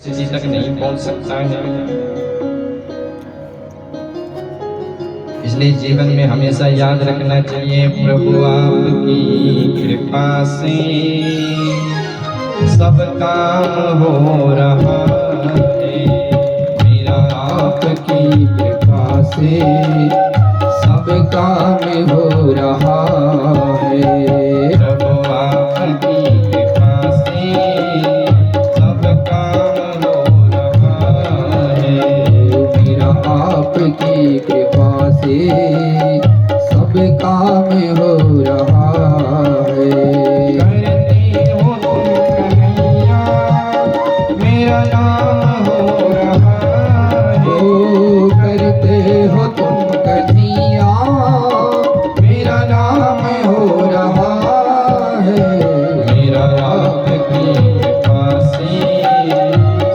किसी तक नहीं पहुंच सकता है। इसलिए जीवन में हमेशा याद रखना चाहिए, प्रभु आपकी कृपा से सब काम हो रहा है। मेरा आपकी कृपा से सब काम हो रहा है। प्रभु आपकी कृपा से सब काम हो रहा है। मेरा आपकी कृपा से सब काम हो रहा है। करते हो तुम कन्हैया, मेरा नाम हो रहा है। ओ करते हो तुम कन्हैया, मेरा नाम हो रहा है। मेरा आपकी कृपा से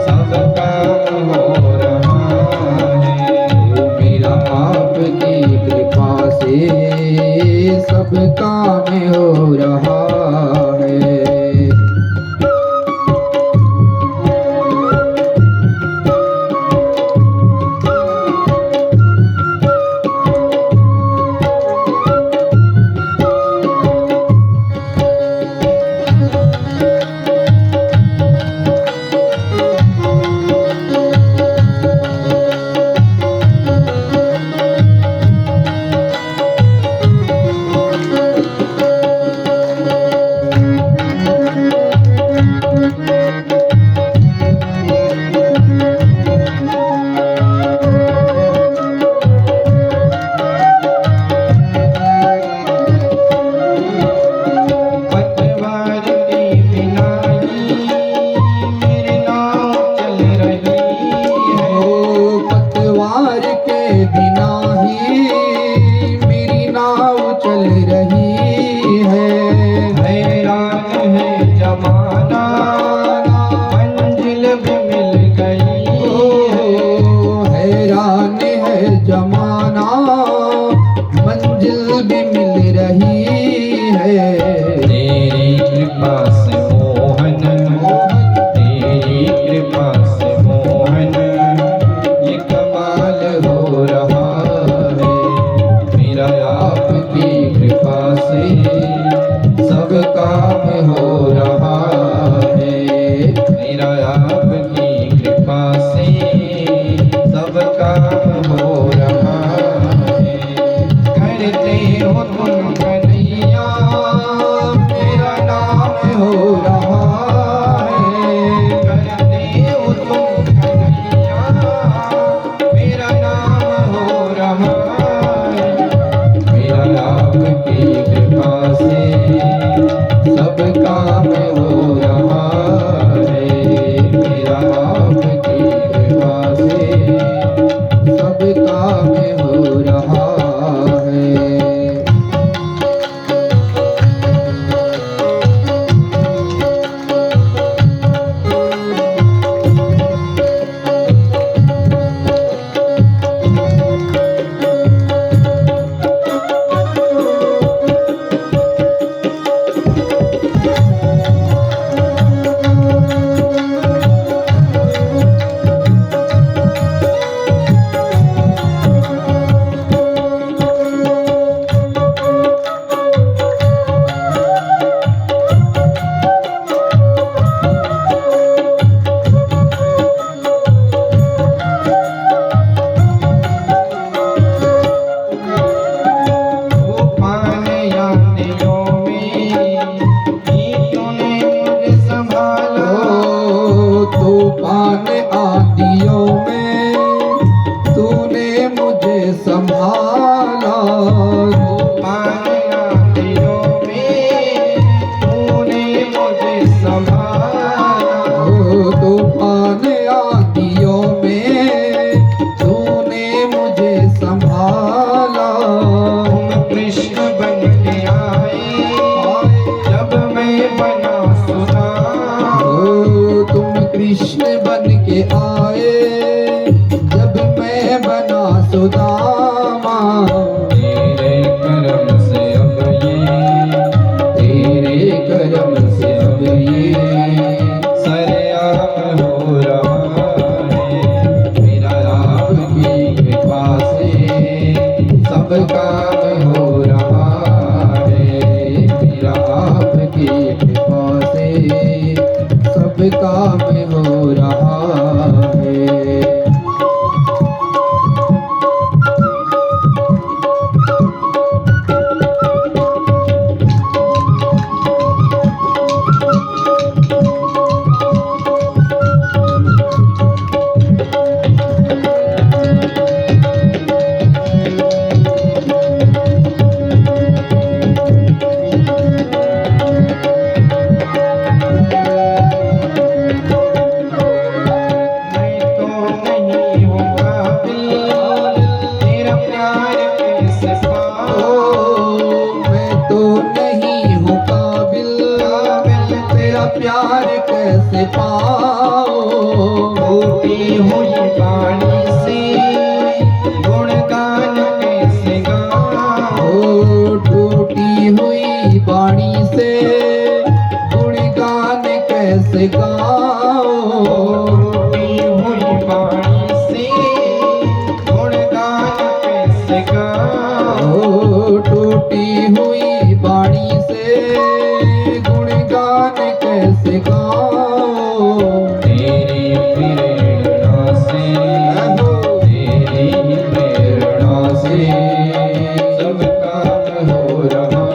सब काम हो रहा है। मेरा आपकी कृपा से सब काम हो रहा है। पतवार के बिना ही मेरी नाव चल रही है। ओ पतवार के बिना ही मेरी नाव चल रही है। हैरान है जमाना, मंजिल भी मिल गई है। ओ हैरान है जमाना, मंजिल भी मिल रही है। तेरी कृपा से मोहन, तेरी कृपा से मोहन, ये कमाल हो रहा है। मेरा आपकी कृपा से सब काम हो रहा है। मेरा आपकी कृपा से सब काम हो रहा है। करते हो तुम कन्हैया, मेरा नाम हो रहा है। करते हो तुम कन्हैया, मेरा नाम हो रहा है। मेरा आपकी कृपा से सब काम हो रहा है। मेरा आपकी कृपा से सब काम हो रहा है। तूफान आंधियों में ही तूने मुझे संभाला। ओ तूफान आंधियों में तूने मुझे संभाला। तूफान आंधियों में तूने मुझे संभाला। ओ तूफान आंधियों में तूने मुझे संभाला। तुम कृष्ण बन के आए जब मैं बना सुदामा। ओ तुम कृष्ण बन के आए जब मैं बना सुदामा। तेरे करम से अब ये, तेरे करम से अब ये सरेआम हो रहा हो रहा है। प्यार कैसे पाओ, टूटी हुई बाणी से गुणगान कैसे गाओ, टूटी हुई बाणी से गुणगान कैसे गाओ, टूटी हुई बाणी से गुणगान कैसे गाओ, टूटी हुई बाणी से गुणगान कैसे गाओ। तेरी प्रेरणा से, तेरी प्रेरणा से सब काम हो रहा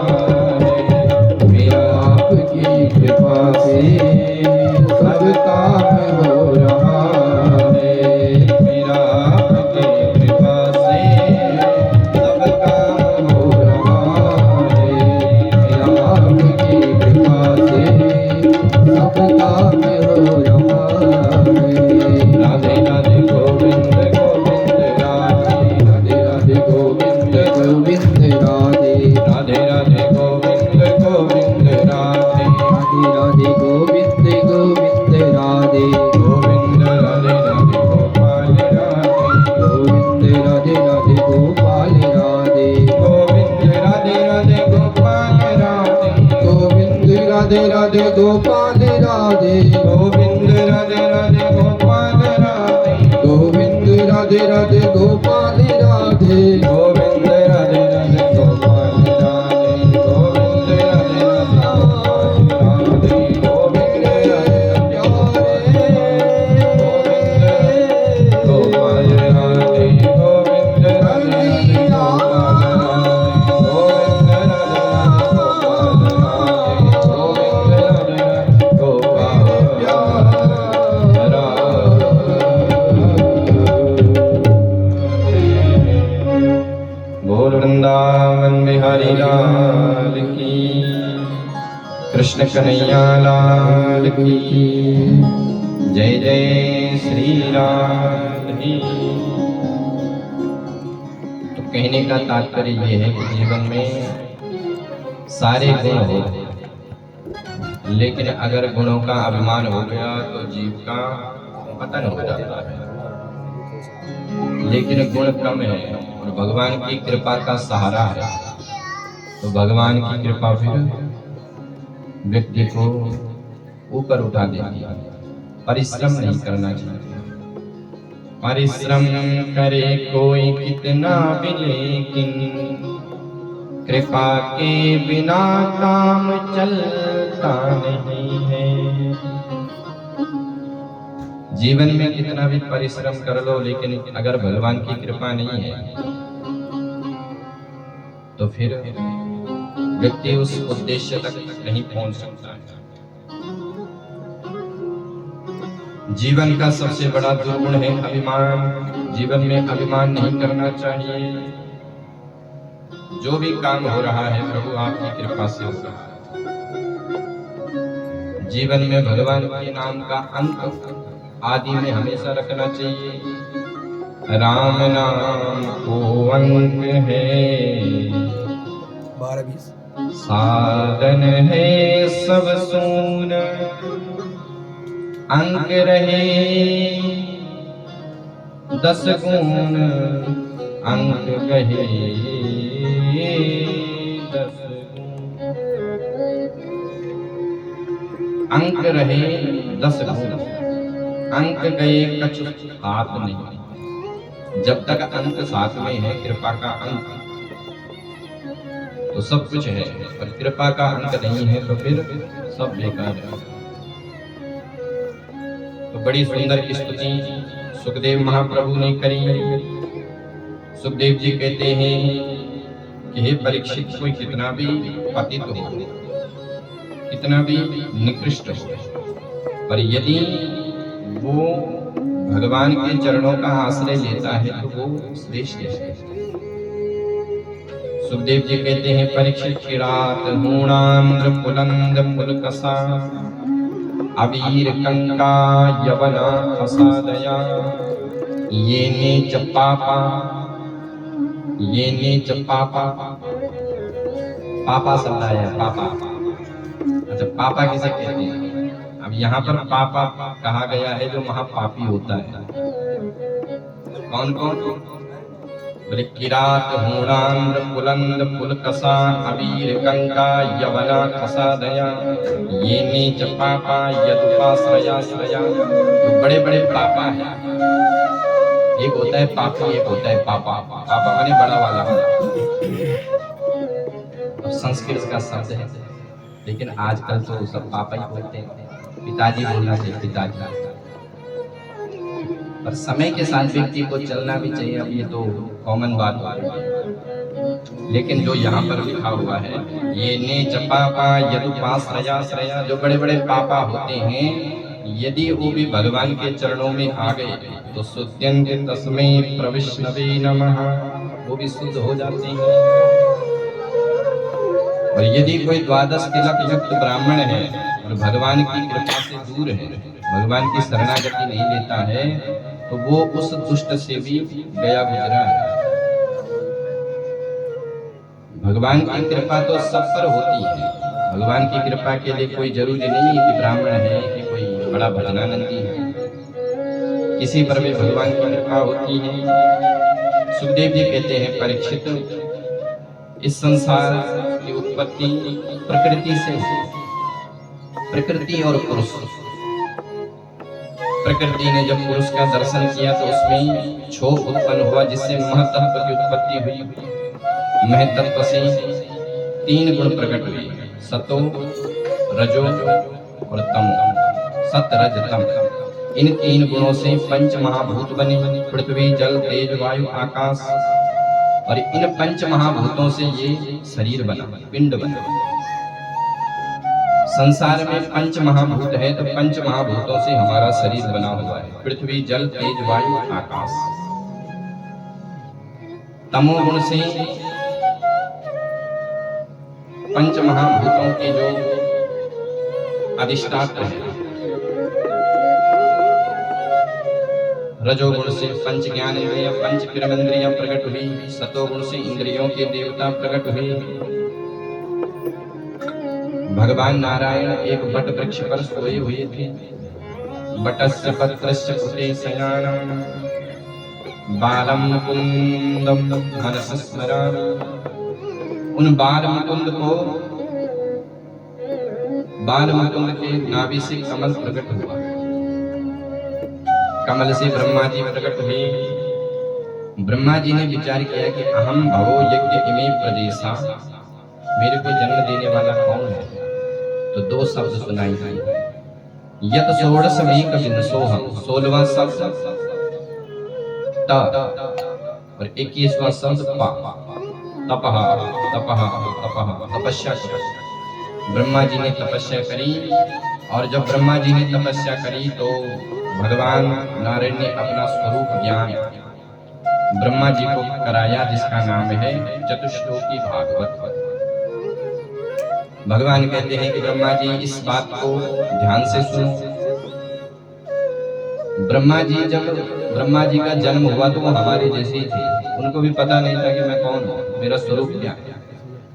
है, मेरा आपकी कृपा से सब काम हो रहा है। मेरा आपकी कृपा से सब काम हो रहा है, मेरा आपकी कृपा से सब काम हो रहा है। राधे राधे गोविंद गोविंद राधे, राधे राधे गोविंद गोविंद राधे, राधे राधे गोविंद गोविंद राधे, राधे राधे गोविंद गोविंद राधे, गोविंद राधे राधे गोपाल राधे, गोविंद राधे राधे गोपाल राधे, गोविंद राधे राधे गोपाल राधे, गोविंद राधे राधे गोपाल राधे, गोविंद राधे राधे गोपाल राधे, गोविंद राधे राधे गोपाल राधे, गोविंद राधे राधे गोपाल राधे, गोविंद राधे राधे गोपाल राधे, गोविंद राधे गोविंद राधे राधे गोपाल राधे, गोविंद राधे राधे गोपाल राधे। बोल वृंदावन बिहारी लाल की, कृष्ण कन्हैया लाल की, जय जय श्री राधे। तो कहने का तात्पर्य ये है कि जीवन में सारे गुण होते हैं, लेकिन अगर गुणों का अभिमान हो गया तो जीव का पतन हो जाता है। लेकिन गुण कम है और भगवान की कृपा का सहारा है, तो भगवान की कृपा फिर व्यक्ति को ऊपर उठा देती है। परिश्रम नहीं करना चाहिए। परिश्रम करे कोई कितना भी, लेकिन कृपा के बिना काम चलता नहीं है। जीवन में कितना भी परिश्रम कर लो, लेकिन अगर भगवान की कृपा नहीं है तो फिर व्यक्ति उस उद्देश्य तक नहीं पहुंच सकता है। जीवन का सबसे बड़ा दुर्गुण है अभिमान। जीवन में अभिमान नहीं करना चाहिए। जो भी काम हो रहा है प्रभु आपकी कृपा से हो रहा है। जीवन में भगवान के नाम का अंक आदि में हमेशा रखना चाहिए। राम नाम को अंक है, 12-20 साधन है सब सून, अंक रहे 10 गुण, अंक कहे 10 गुण। अंक रहे 10 गुण, अंक गए कछु हाथ नहीं। जब तक अंक साथ में है, कृपा का अंक, तो सब कुछ है। पर कृपा का अंक नहीं है तो फिर सब बेकार है। तो बड़ी सुंदर स्तुति सुखदेव महाप्रभु ने करी। सुखदेव जी कहते हैं कि हे परीक्षित, कोई कितना भी पतित हो, कितना भी निकृष्ट हो, पर यदि वो भगवान के चरणों का आश्रय लेता है तो वो श्रेष्ठ है। सुखदेव जी कहते हैं परीक्षित, किरात हूणांध्र पुलंद पुलकसा अवीर कंका यवना खसादया ये नीच पापा, ये नीच पापा। पापा शब्द आया, पापा। अच्छा, पापा किसे कहते हैं? अब यहाँ पर पापा कहा गया है जो महापापी होता है। कौन कौन? बोले किरात हूणांध्र पुलंद पुलकसा अवीर कंका यवना खसादया ये नीच पापा यदुपाश्रया श्रया। तो बड़े बड़े पापा है। एक होता है पापी, एक होता है पापा। पापा माने बड़ा वाला। अब संस्कृत का शब्द है, लेकिन आजकल तो सब पापा ही बोलते हैं। पिताजी बोलना चाहिए, पिताजी। पर समय के साथ व्यक्ति को चलना भी चाहिए। अब ये तो कॉमन बात है, लेकिन जो यहाँ पर लिखा हुआ है ये नीच पापा यदुपाश्रया श्रया, जो बड़े बड़े पापा होते हैं यदि वो भी भगवान के चरणों में आ गए तो शुद्धं तस्मै प्रविष्णवे नमः, वो भी शुद्ध हो जाते हैं। और यदि कोई द्वादश तिलक युक्त ब्राह्मण है और भगवान की कृपा से दूर है, भगवान की शरणागति नहीं लेता है, तो वो उस दुष्ट से भी गया गुजरा है। भगवान की कृपा तो सब पर होती है। भगवान की कृपा के लिए कोई जरूरी नहीं है कि ब्राह्मण है कि कोई बड़ा भजनानंदी है, किसी पर भी भगवान की कृपा होती है। सुखदेव जी कहते हैं परीक्षित, इस संसार की उत्पत्ति प्रकृति से, प्रकृति और पुरुष। प्रकृति ने जब पुरुष का दर्शन किया तो उसमें क्षोभ उत्पन्न हुआ, जिससे महतत्व की उत्पत्ति हुई। महतत्व से 3 गुण प्रकट हुए, सतो रजो और तमो। सत रज तम, इन 3 गुणों से 5 महाभूत बने, पृथ्वी जल तेज वायु आकाश। और इन 5 महाभूतों से ये शरीर बना, पिंड बना। संसार में 5 महाभूत है, तो 5 महाभूतों से हमारा शरीर बना हुआ है, पृथ्वी जल तेज वायु आकाश। तमोगुण से 5 महाभूतों के जो अधिष्ठात्र है। रजोगुण से 5 ज्ञानेंद्रियां 5 कर्मेंद्रियां प्रकट हुई। सतोगुण से इंद्रियों के देवता प्रकट हुए। भगवान नारायण एक वट वृक्ष पर सोए हुए थे। वटस्य पत्रस्य पुटे शयानम् बालम मुकुंदम मनसा स्मरामि। उन बाल मुकुंद को, बाल मुकुंद के नाभि से कमल प्रकट हुआ। कमल से ब्रह्मा जी प्रकट हुए। ब्रह्मा जी ने विचार किया कि अहम भवो यज्ञ इमे प्रदेशा, मेरे को जन्म देने वाला कौन है? तो 2 शब्द सुनाई दिए, यत षोडशमेक विंशोहम, 16वां शब्द त और 21वां शब्द पा। तपः तपः तपः, तपस्या करी। ब्रह्मा जी ने तपस्या करी, और जब ब्रह्मा जी ने तपस्या करी तो भगवान नारायण ने अपना स्वरूप ज्ञान ब्रह्मा जी को कराया, जिसका नाम है चतुश्लोकी भागवत। भगवान कहते हैं कि ब्रह्मा जी इस बात को ध्यान से सुनो। ब्रह्मा जी का जन्म हुआ तो वो हमारे जैसे ही थे, उनको भी पता नहीं था कि मैं कौन हूँ, मेरा स्वरूप क्या है।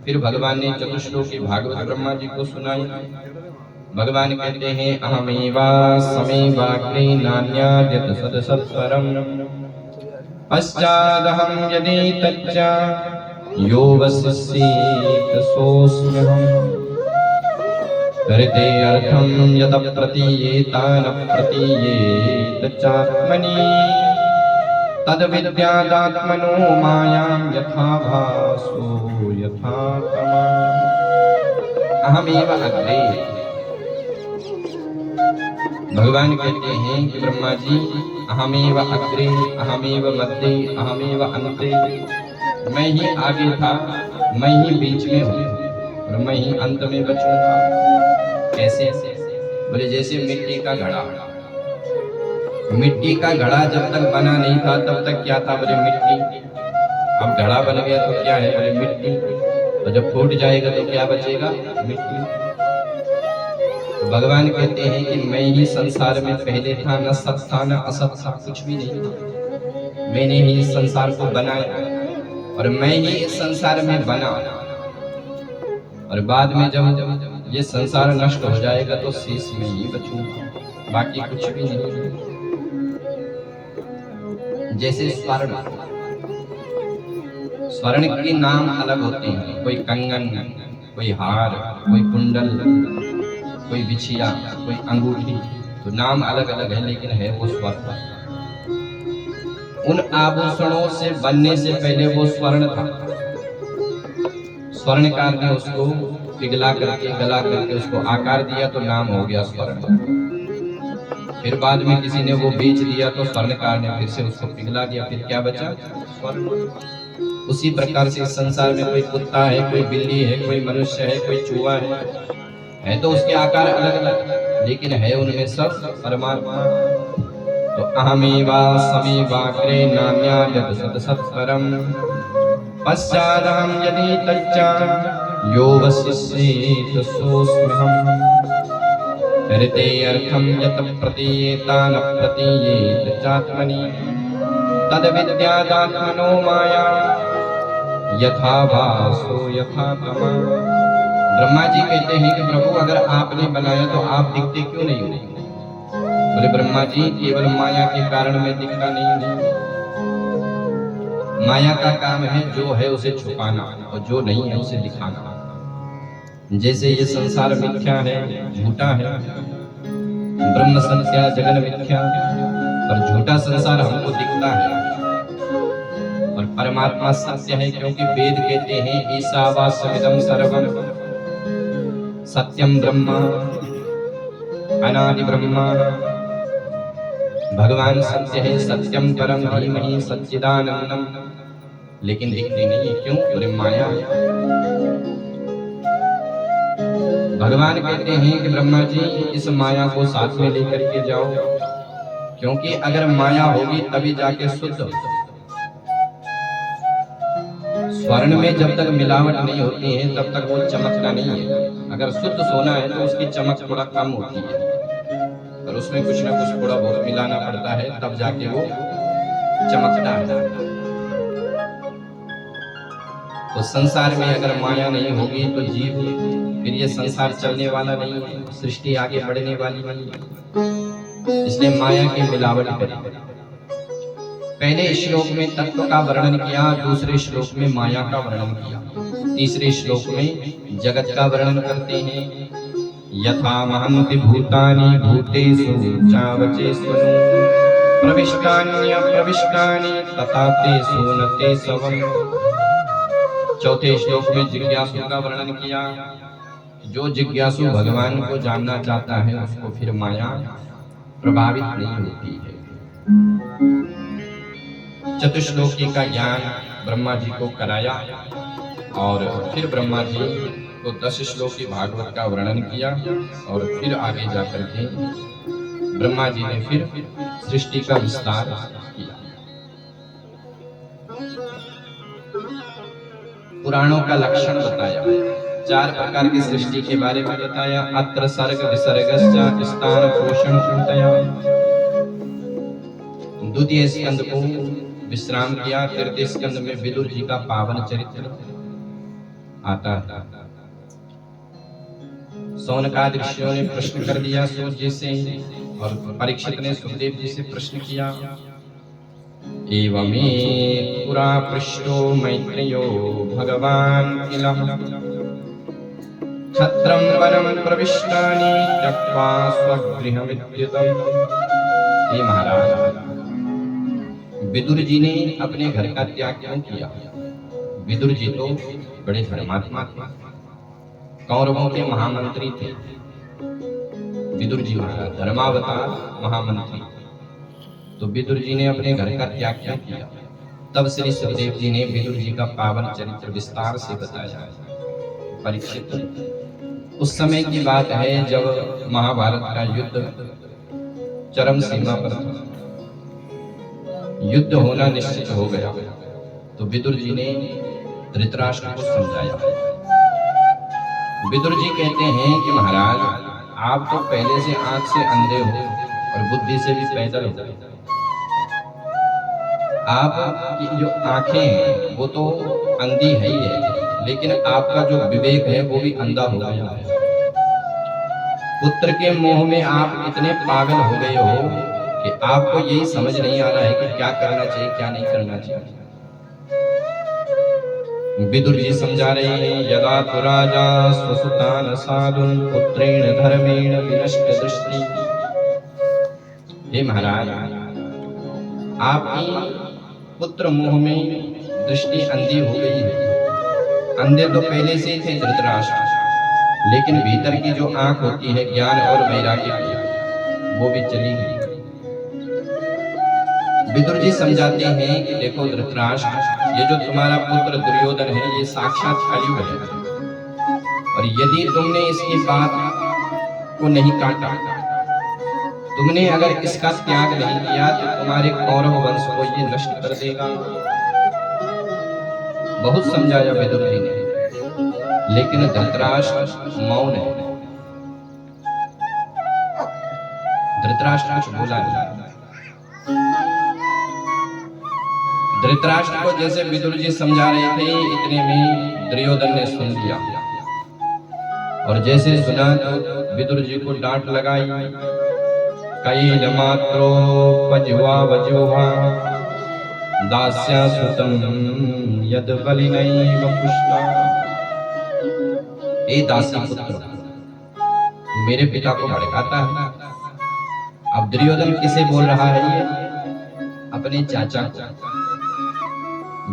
फिर भगवान ने चतुश्लोकी भागवत ब्रह्मा जी को सुनाई। भगवान कहते हैं अहमेवा समेवाग्रे नान्याद्यत सदसत्परम् पश्चादहं यदि तच्च यो वसिष्येत सोऽस्म्यहम् करते अर्थं यत प्रतीयेता न प्रतीयेत चात्मनि तद विद्यादात्मनो मायां यथा भासो यथा तमा। अहमेव अग्रे, भगवान कहते हैं कि ब्रह्मा जी अहमेव अग्रे अहमेव मध्य अहमेव अंते, मैं ही आगे था, मैं ही बीच में हूँ और मैं ही अंत में बचूंगा। कैसे? बोले जैसे मिट्टी का घड़ा, मिट्टी का घड़ा जब तक बना नहीं था तब तक क्या था? बोले मिट्टी। अब घड़ा बन गया तो क्या है? बोले मिट्टी। तो जब फूट जाएगा तो क्या बचेगा? मिट्टी। तो भगवान कहते हैं कि मैं ही संसार में पहले था, न सत था न असत था, कुछ भी नहीं था। मैंने ही इस संसार को बनाया और मैं ही इस संसार में बना, और बाद में जब ये संसार नष्ट हो जाएगा तो शेष में ही बचूंगा, बाकी कुछ भी नहीं। जैसे स्वर्ण, स्वर्ण के नाम अलग होते हैं, कोई कंगन, कोई हार, कोई कुंडल, कोई बिछिया, कोई अंगूठी, तो नाम अलग अलग है लेकिन है वो स्वर्ण। उन आभूषणों से बनने से पहले वो स्वर्ण था। स्वर्णकार ने उसको पिघला करके गला करके उसको आकार दिया तो नाम हो गया स्वर्ण। फिर बाद में किसी ने वो बेच दिया तो स्वर्णकार ने फिर से उसको पिघला दिया, फिर क्या बचा? स्वर्ण। उसी प्रकार से इस संसार में कोई कुत्ता है, कोई बिल्ली है, कोई मनुष्य है, कोई चूहा है तो उसके आकार अलग अलग लेकिन है उनमें सब परमात्मा। तो अहमेवा समेवाग्रे नान्याद् सत्सत्परम् पश्चादहं यदि तच्चा यो वसिष्येत सोऽस्म्यहम् हृते अर्थं यत् प्रतीयेत न प्रतीयेत चात्मनि तद्विद्यादात्मनो माया यथा भासो यथा तमा। ब्रह्मा जी कहते हैं कि प्रभु अगर आपने बनाया तो आप दिखते क्यों नहीं हो? बोले ब्रह्मा जी केवल माया के कारण मैं दिखता नहीं हूँ। माया का काम है जो है उसे छुपाना और जो नहीं है उसे दिखाना। जैसे ये संसार मिथ्या है, झूठा है, ब्रह्म सत्य जगन मिथ्या, और झूठा संसार हमको दिखता है और परमात्मा सत्य है, क्योंकि वेद कहते हैं ईशावास्यमिदं सर्वं सत्यम ब्रह्म अनादि ब्रह्मा। भगवान सत्य है, सत्यम परम धीमहि सच्चिदानंदम, लेकिन दिखते नहीं है। क्यों? बोले माया। भगवान कहते हैं कि ब्रह्मा जी इस माया को साथ में लेकर के जाओ, क्योंकि अगर माया होगी तभी जाके शुद्ध। स्वर्ण में जब तक मिलावट नहीं होती है तब तक वो चमकता नहीं है। अगर शुद्ध सोना है तो उसकी चमक थोड़ा कम होती है और उसमें कुछ ना कुछ थोड़ा बहुत मिलाना पड़ता है तब जाके वो चमकता है। तो संसार में अगर माया नहीं होगी तो जीव फिर ये संसार चलने वाला नहीं है, सृष्टि आगे बढ़ने वाली नहीं है। इसलिए माया की मिलावट करें। पहले श्लोक में तत्व का वर्णन किया, दूसरे श्लोक में माया का वर्णन किया, तीसरे श्लोक में जगत का वर्णन करते हैं। यथा महन्ति भूतानि भूतेषु चावचेष्वनु प्रविष्टानि तथा तेषु न तेषवम्। चौथे श्लोक में जिज्ञासु का वर्णन किया। जो जिज्ञासु भगवान को जानना चाहता है उसको फिर माया प्रभावित नहीं होती है। चतुश्लोकी का ज्ञान ब्रह्मा जी को कराया और फिर ब्रह्मा जी को 10 श्लोकी भागवत का वर्णन किया और फिर आगे जाकर के ब्रह्मा जी ने फिर सृष्टि का विस्तार किया। पुराणों का लक्षण बताया, 4 प्रकार की सृष्टि के बारे में बताया। अत्र सर्ग विसर्गश्च स्थान पोषण चिंतया। द्वितीय स्कंद को विश्राम किया। तृतीय स्कंद में विदुर जी का पावन चरित्र आता है। सौनकादि ऋषियों ने प्रश्न कर दिया सूर्य से और परीक्षित ने सुखदेव जी से प्रश्न किया। एवमे पुरा पृष्ठो मैत्रेयो भगवान किलः छत्रं वनं प्रविष्टानि त्यक्त्वा स्वगृहमित्युतम्। हे महाराज, विदुर जी ने अपने घर का त्याग क्यों किया? विदुर जी तो बड़े धर्मात्मा थे, कौरवों के महामंत्री थे। विदुर जी महाराज धर्मावतार महामंत्री। तो विदुर जी ने अपने घर का त्याग क्या किया। तब श्री सुखदेव जी ने विदुर जी का पावन चरित्र विस्तार से बताया। परीक्षित, उस समय की बात है जब महाभारत का युद्ध चरम सीमा पर था, युद्ध होना निश्चित हो गया। तो विदुर जी ने धृतराष्ट्र को समझाया। विदुर जी कहते हैं कि महाराज, आप तो पहले से आंख से अंधे हो और बुद्धि से भी पैदल हो। आपकी जो आंखें हैं वो तो अंधी है ही है, लेकिन आपका जो विवेक है वो भी अंधा हो गया है। पुत्र के मोह में आप इतने पागल हो गए हो कि आपको यही समझ नहीं आ रहा है कि क्या करना चाहिए क्या नहीं करना चाहिए। विदुर जी समझा रहे हैं, यदा तु राजा स्वसुतान साधुन पुत्रेण धर्मेण विनष्ट दृष्टि। हे महाराज, आपकी पुत्र मोह में दृष्टि अंधी हो गई है। अंधे तो पहले से थे धृतराष्ट्र, लेकिन भीतर की जो आंख होती है ज्ञान और वैराग्य की, वो भी चली गई। विदुर जी समझाते हैं कि देखो धृतराष्ट्र, ये जो तुम्हारा पुत्र दुर्योधन है ये साक्षात कलयुग है, और यदि तुमने इसकी बात को नहीं काटा, तुमने अगर इसका त्याग नहीं किया तो तुम्हारे कौरव वंश को ये नष्ट कर देगा। बहुत समझाया विदुर जी ने, लेकिन धृतराष्ट्र मौन है। धृतराष्ट्र कुछ बोला नहीं। धृतराष्ट्र को जैसे विदुर जी समझा रहे थे, इतने में दुर्योधन ने सुन लिया, और जैसे सुना तो विदुर जी को डांट लगाई। कैल मात्रोपजिह्वा वजुहा दास्या सुतं यद बलिनैव पुष्टा। ए दासी पुत्र, तू मेरे पिता को भड़काता है। अब दुर्योधन किसे बोल रहा है ये? अपने चाचा को।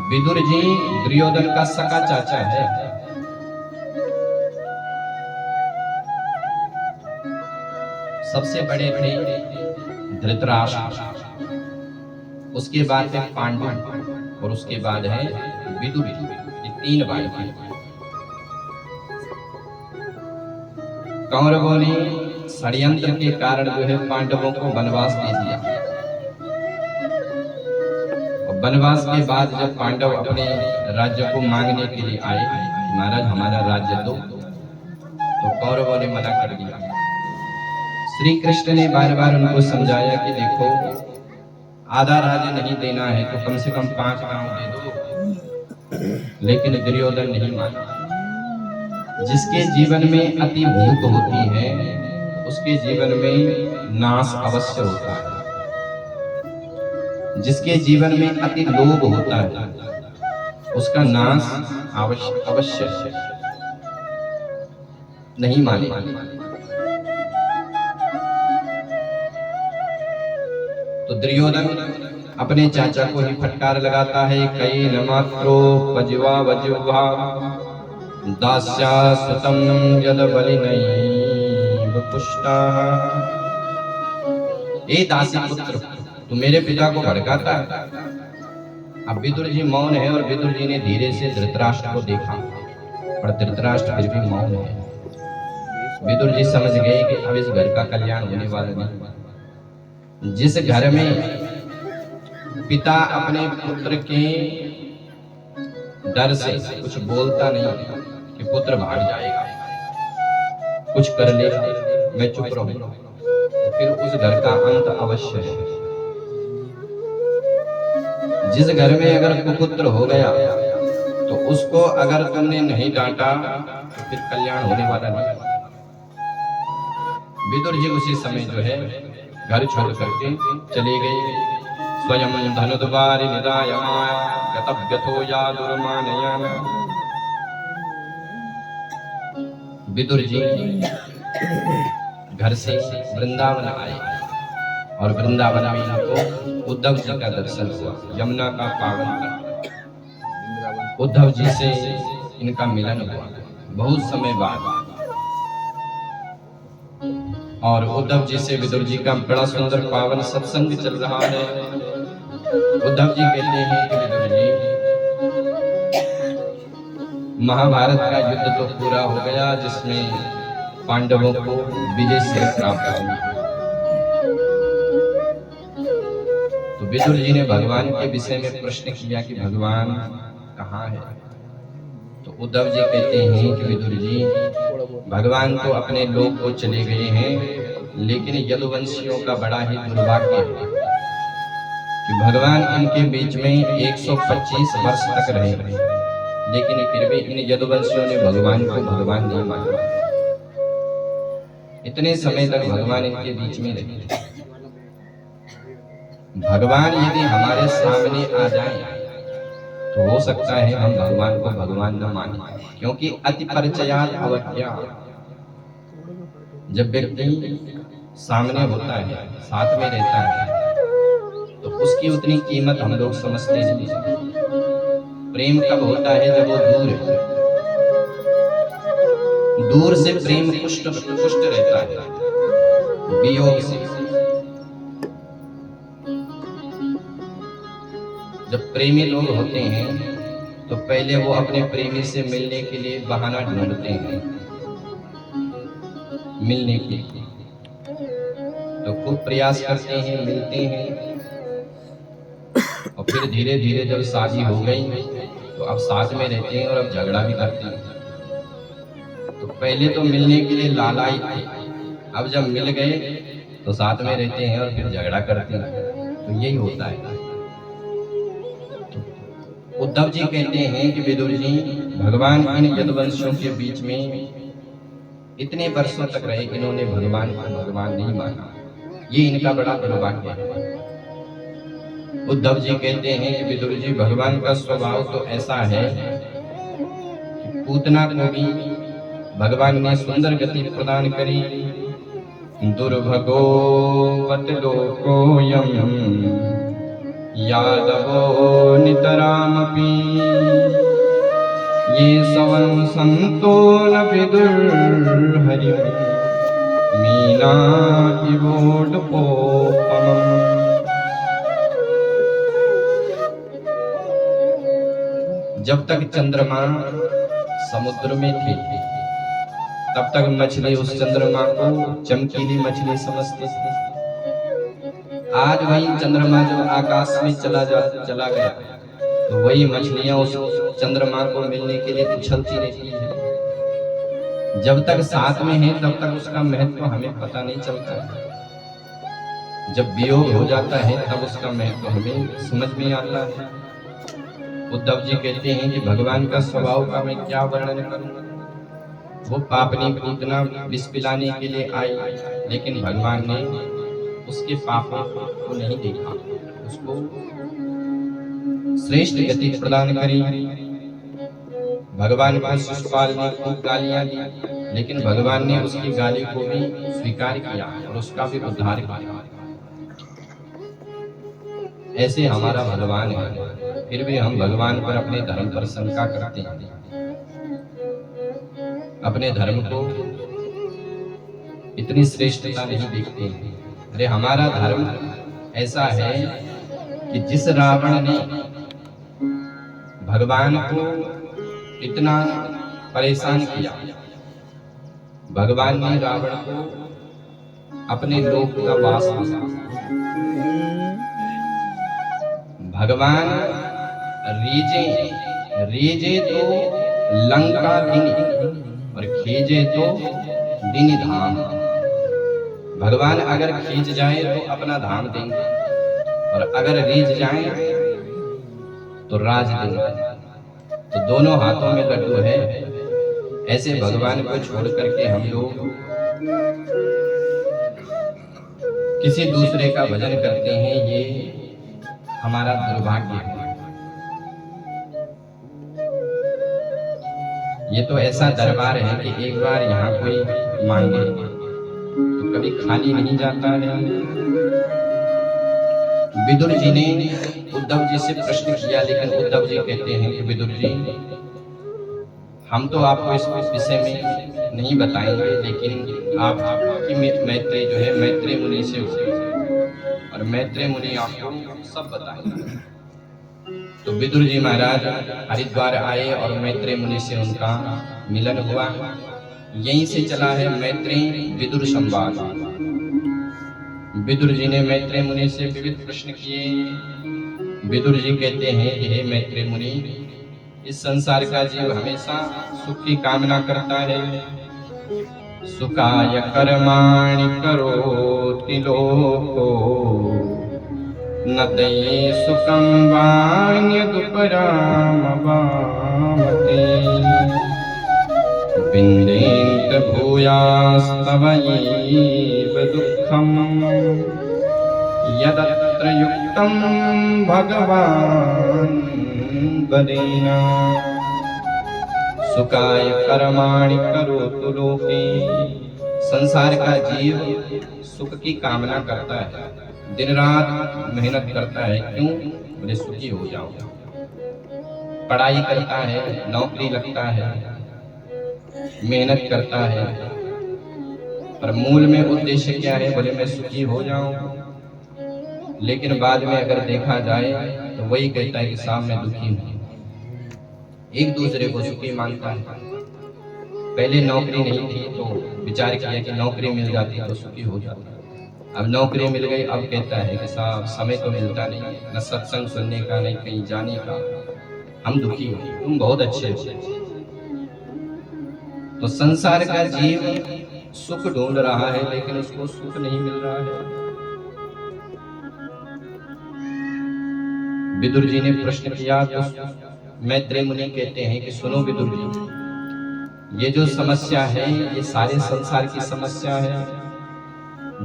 विदुर जी दुर्योधन का सका चाचा है। सबसे बड़े थे धृतराष्ट्र, उसके बाद है पांडु, और उसके बाद है विदुर। ये तीन भाई थे। कौरवों ने षड्यंत्र के कारण जो है पांडवों को वनवास दे दिया, और वनवास के बाद जब पांडव अपने राज्य को मांगने के लिए आए, महाराज हमारा राज्य दो, तो कौरवों ने मना कर दिया। श्री कृष्ण ने बार बार उनको समझाया कि देखो, आधा राज्य नहीं देना है तो कम से कम 5 गांव दे दो, लेकिन दुर्योधन नहीं माना। जिसके जीवन में अति भूख होती है उसके जीवन में नाश अवश्य होता है। जिसके जीवन में अति लोभ होता है उसका नाश अवश्य नहीं माने। तो दुर्योधन अपने चाचा को ही फटकार लगाता है। कैल मात्रोपजिह्वा वजुहा दास्या सुतं यद बलिनैव पुष्टा। ए दासी पुत्र, तू मेरे पिता को भड़काता है। अब विदुर जी मौन है, और विदुर जी ने धीरे से धृतराष्ट्र को देखा, पर धृतराष्ट्र फिर भी मौन है। विदुर जी समझ गए कि अब इस घर का कल्याण होने वाला नहीं। जिस घर में पिता अपने पुत्र के डर से कुछ बोलता नहीं कि पुत्र भाग जाएगा, कुछ कर लेगा, मैं चुप रहूं, तो फिर उस घर का अंत अवश्य है। जिस घर में अगर कुपुत्र हो गया तो उसको अगर तुमने नहीं डांटा तो फिर कल्याण होने वाला नहीं। विदुर जी उसी समय जो है घर छोड़ करके चले गए। स्वयं धनुद्वारि निदायमाय गतव्यथो यादुर्मानयान। विदुर जी घर से वृंदावन आए, और वृंदावन में इनको उद्धव जी का दर्शन हुआ। यमुना का पावन तट, उद्धव जी से इनका मिलन हुआ बहुत समय बाद। और उद्धव जी से विदुर जी का बड़ा सुंदर पावन सत्संग चल रहा है। उद्धव जी कहते हैं कि विदुर जी, महाभारत का युद्ध तो पूरा हो गया जिसमें पांडवों को विजय से प्राप्त हुई। तो विदुर जी ने भगवान के विषय में प्रश्न किया कि भगवान कहाँ है। तो उद्धव जी कहते हैं कि विदुर जी, भगवान तो अपने लोक को चले गए हैं, लेकिन यदुवंशियों का बड़ा ही दुर्भाग्य है कि भगवान इनके बीच में 125 वर्ष तक रहे, लेकिन फिर भी इन यदुवंशियों ने भगवान को भगवान नहीं माना। इतने समय तक भगवान इनके बीच में रहे। भगवान यदि हमारे सामने आ जाए तो हो सकता है हम भगवान को भगवान न माने, क्योंकि अति परिचयात अवज्ञा। जब व्यक्ति सामने होता है, साथ में रहता है, तो उसकी उतनी कीमत हम लोग समझते नहीं। प्रेम कब होता है? जब वो दूर है। दूर से प्रेम पुष्ट रहता है, वियोग से। जब प्रेमी लोग होते हैं तो पहले वो अपने प्रेमी से मिलने के लिए बहाना ढूंढते हैं, मिलने के लिए तो खूब प्रयास करते हैं, मिलते हैं, और फिर धीरे धीरे जब शादी हो गई तो अब साथ में रहते हैं और अब झगड़ा भी करते हैं। तो पहले तो मिलने के लिए लालाई थे, अब जब मिल गए तो साथ में रहते हैं और फिर झगड़ा करते हैं। तो यही होता है। उद्धव जी कहते हैं कि विदुर जी, भगवान इन यदुवंशियों के बीच में इतने वर्षों तक रहे, इन्होंने भगवान को भगवान नहीं माना। ये इनका बड़ा दुर्भाग्य है। उद्धव जी कहते हैं कि विदुर जी, भगवान का स्वभाव तो ऐसा है कि पूतना को भी भगवान ने सुंदर गति प्रदान करी। दुर्भगो वतलोकोयम यादवो नितरामपि ये सवं संतो न विदुर्हरि मीना इवोडपोपमम्। जब तक चंद्रमा समुद्र में थे तब तक मछली उस चंद्रमा को चमकीली मछली समझती थी। आज वही चंद्रमा जब आकाश में चला गया तो वही मछलियां उस चंद्रमा को मिलने के लिए उछलती रहती है। जब तक साथ में है तब तक उसका महत्व हमें पता नहीं चलता। जब वियोग हो जाता है तब उसका महत्व हमें समझ में आता है। उद्धव जी कहते हैं कि भगवान का स्वभाव का मैं क्या वर्णन करूं। वो पापनी पूतना विष पिलाने के लिए आई, लेकिन भगवान ने उसके पापों को नहीं देखा, उसको श्रेष्ठ गति प्रदान करी। भगवान को शिशुपाल ने खूब गालियां दी, लेकिन भगवान ने उसकी गाली को भी स्वीकार किया और उसका भी उद्धार किया। ऐसे हमारा भगवान है, फिर भी हम भगवान पर, अपने धर्म पर शंका करते हैं, अपने धर्म को इतनी श्रेष्ठता नहीं देखते हैं। अरे हमारा धर्म ऐसा है कि जिस रावण ने भगवान को इतना परेशान किया, भगवान ने रावण को अपने लोक का वास दिया। भगवान रीजे तो लंका दिनी और खींचे तो दिनी धाम। भगवान अगर खींच जाए तो अपना धाम देंगे, और अगर रीझ जाए तो राज देंगे। तो दोनों हाथों में लड्डू है। ऐसे भगवान को छोड़ करके हम लोग किसी दूसरे का भजन करते हैं, ये हमारा दुर्भाग्य है। ये तो ऐसा दरबार है कि एक बार यहाँ कोई मांगे तो कभी खाली नहीं जाता है। विदुर जी ने उद्धव जी से प्रश्न किया, लेकिन उद्धव जी कहते हैं कि विदुर जी, हम तो आपको इस विषय में नहीं बताएंगे, लेकिन आप की मैत्री जो है मैत्री मुनि से हुई और मैत्री मुनि आपको सब बताएंगे। तो विदुर जी महाराज हरिद्वार आए और मैत्री मुनि से उनका मिलन हुआ। यहीं से चला है मैत्री विदुर संवाद। विदुर जी ने मैत्री मुनि से विविध प्रश्न किए। विदुर जी कहते हैं कि हे मैत्री मुनि, इस संसार का जीव हमेशा सुख की कामना करता है। सुखाय कर्माणि करोति लोको न ते सुखं वान्यदुपरामवामते विन्देत भूयास्तवैव दुःखं यदत्र युक्तं भगवान् वदेन। सुखाय कर्माणि करोतु लोके, संसार का जीव सुख की कामना करता है, दिन रात मेहनत करता है। क्यों? बोले सुखी हो जाओ। पढ़ाई करता है, नौकरी लगता है, मेहनत करता है, पर मूल में उद्देश्य क्या है? बोले मैं सुखी हो जाऊं। लेकिन बाद में अगर देखा जाए तो वही कहता है कि साहब मैं दुखी हूं। एक दूसरे को सुखी मानता है। पहले नौकरी नहीं थी तो विचार किया कि नौकरी मिल जाती तो सुखी हो जाता। अब नौकरी मिल गई, अब कहता है कि साहब समय तो मिलता नहीं, न सत्संग सुनने का, नहीं कहीं जाने का, हम दुखी हो। तुम बहुत अच्छे हो। तो संसार का जीव सुख ढूंढ रहा है लेकिन उसको सुख नहीं मिल रहा है। विदुर जी ने प्रश्न किया तो मैत्री मुनि कहते हैं कि सुनो विदुर जी, ये जो समस्या है ये सारे संसार की समस्या है।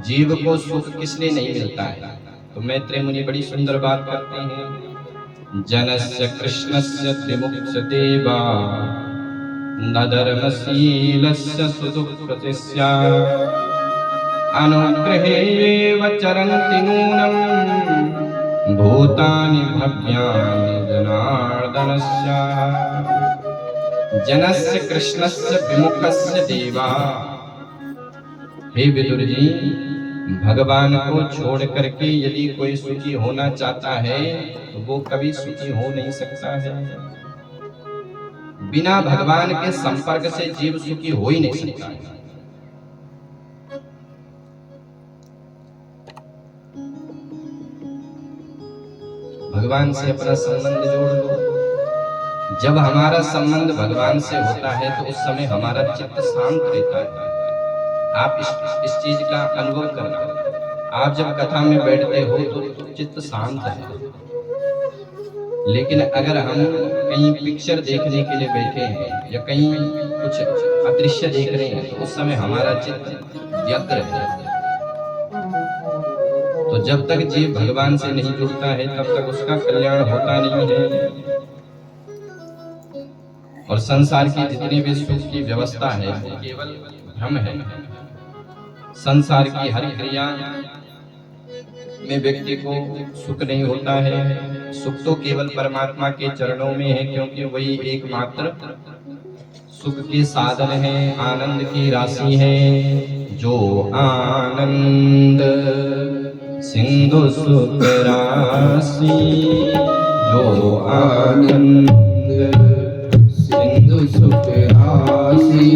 जीव को सुख किसलिए नहीं मिलता है? तो मैत्री मुनि बड़ी सुंदर बात करते हैं। जनस्य कृष्णस्य विमुक्त्यदेवा न धर्मशीलस्य सुदुःखस्य अनुग्रहेव चरन्ति नूनं भूतानि भव्यानि जनार्दनस्य। जनस्य कृष्णस्य विमुखस्य देवा, हे विदुर जी, भगवान को छोड़ करके यदि कोई सुखी होना चाहता है तो वो कभी सुखी हो नहीं सकता है। बिना भगवान के संपर्क से जीव सुखी हो ही नहीं सकता है। भगवान से अपना संबंध जोड़ लो। जब हमारा संबंध भगवान से होता है तो उस समय हमारा चित्त शांत रहता है। आप इस चीज का अनुभव करना। आप जब कथा में बैठते हो तो चित्त शांत है, लेकिन अगर हम कहीं पिक्चर देखने के लिए बैठे हैं या कहीं कुछ अदृश्य देख रहे हैं तो उस समय हमारा चित्त व्यग्र है। तो जब तक जीव भगवान से नहीं जुड़ता है तब तक उसका कल्याण होता नहीं है। और संसार की जितनी भी सुख की व्यवस्था है वो केवल भ्रम है। संसार की हर क्रिया में व्यक्ति को सुख नहीं होता है। सुख तो केवल परमात्मा के चरणों में है, क्योंकि वही एकमात्र सुख के साधन है, आनंद की राशि है। जो आनंद सिंधु सुख राशि, जो आनंद सिंधु सुख राशि,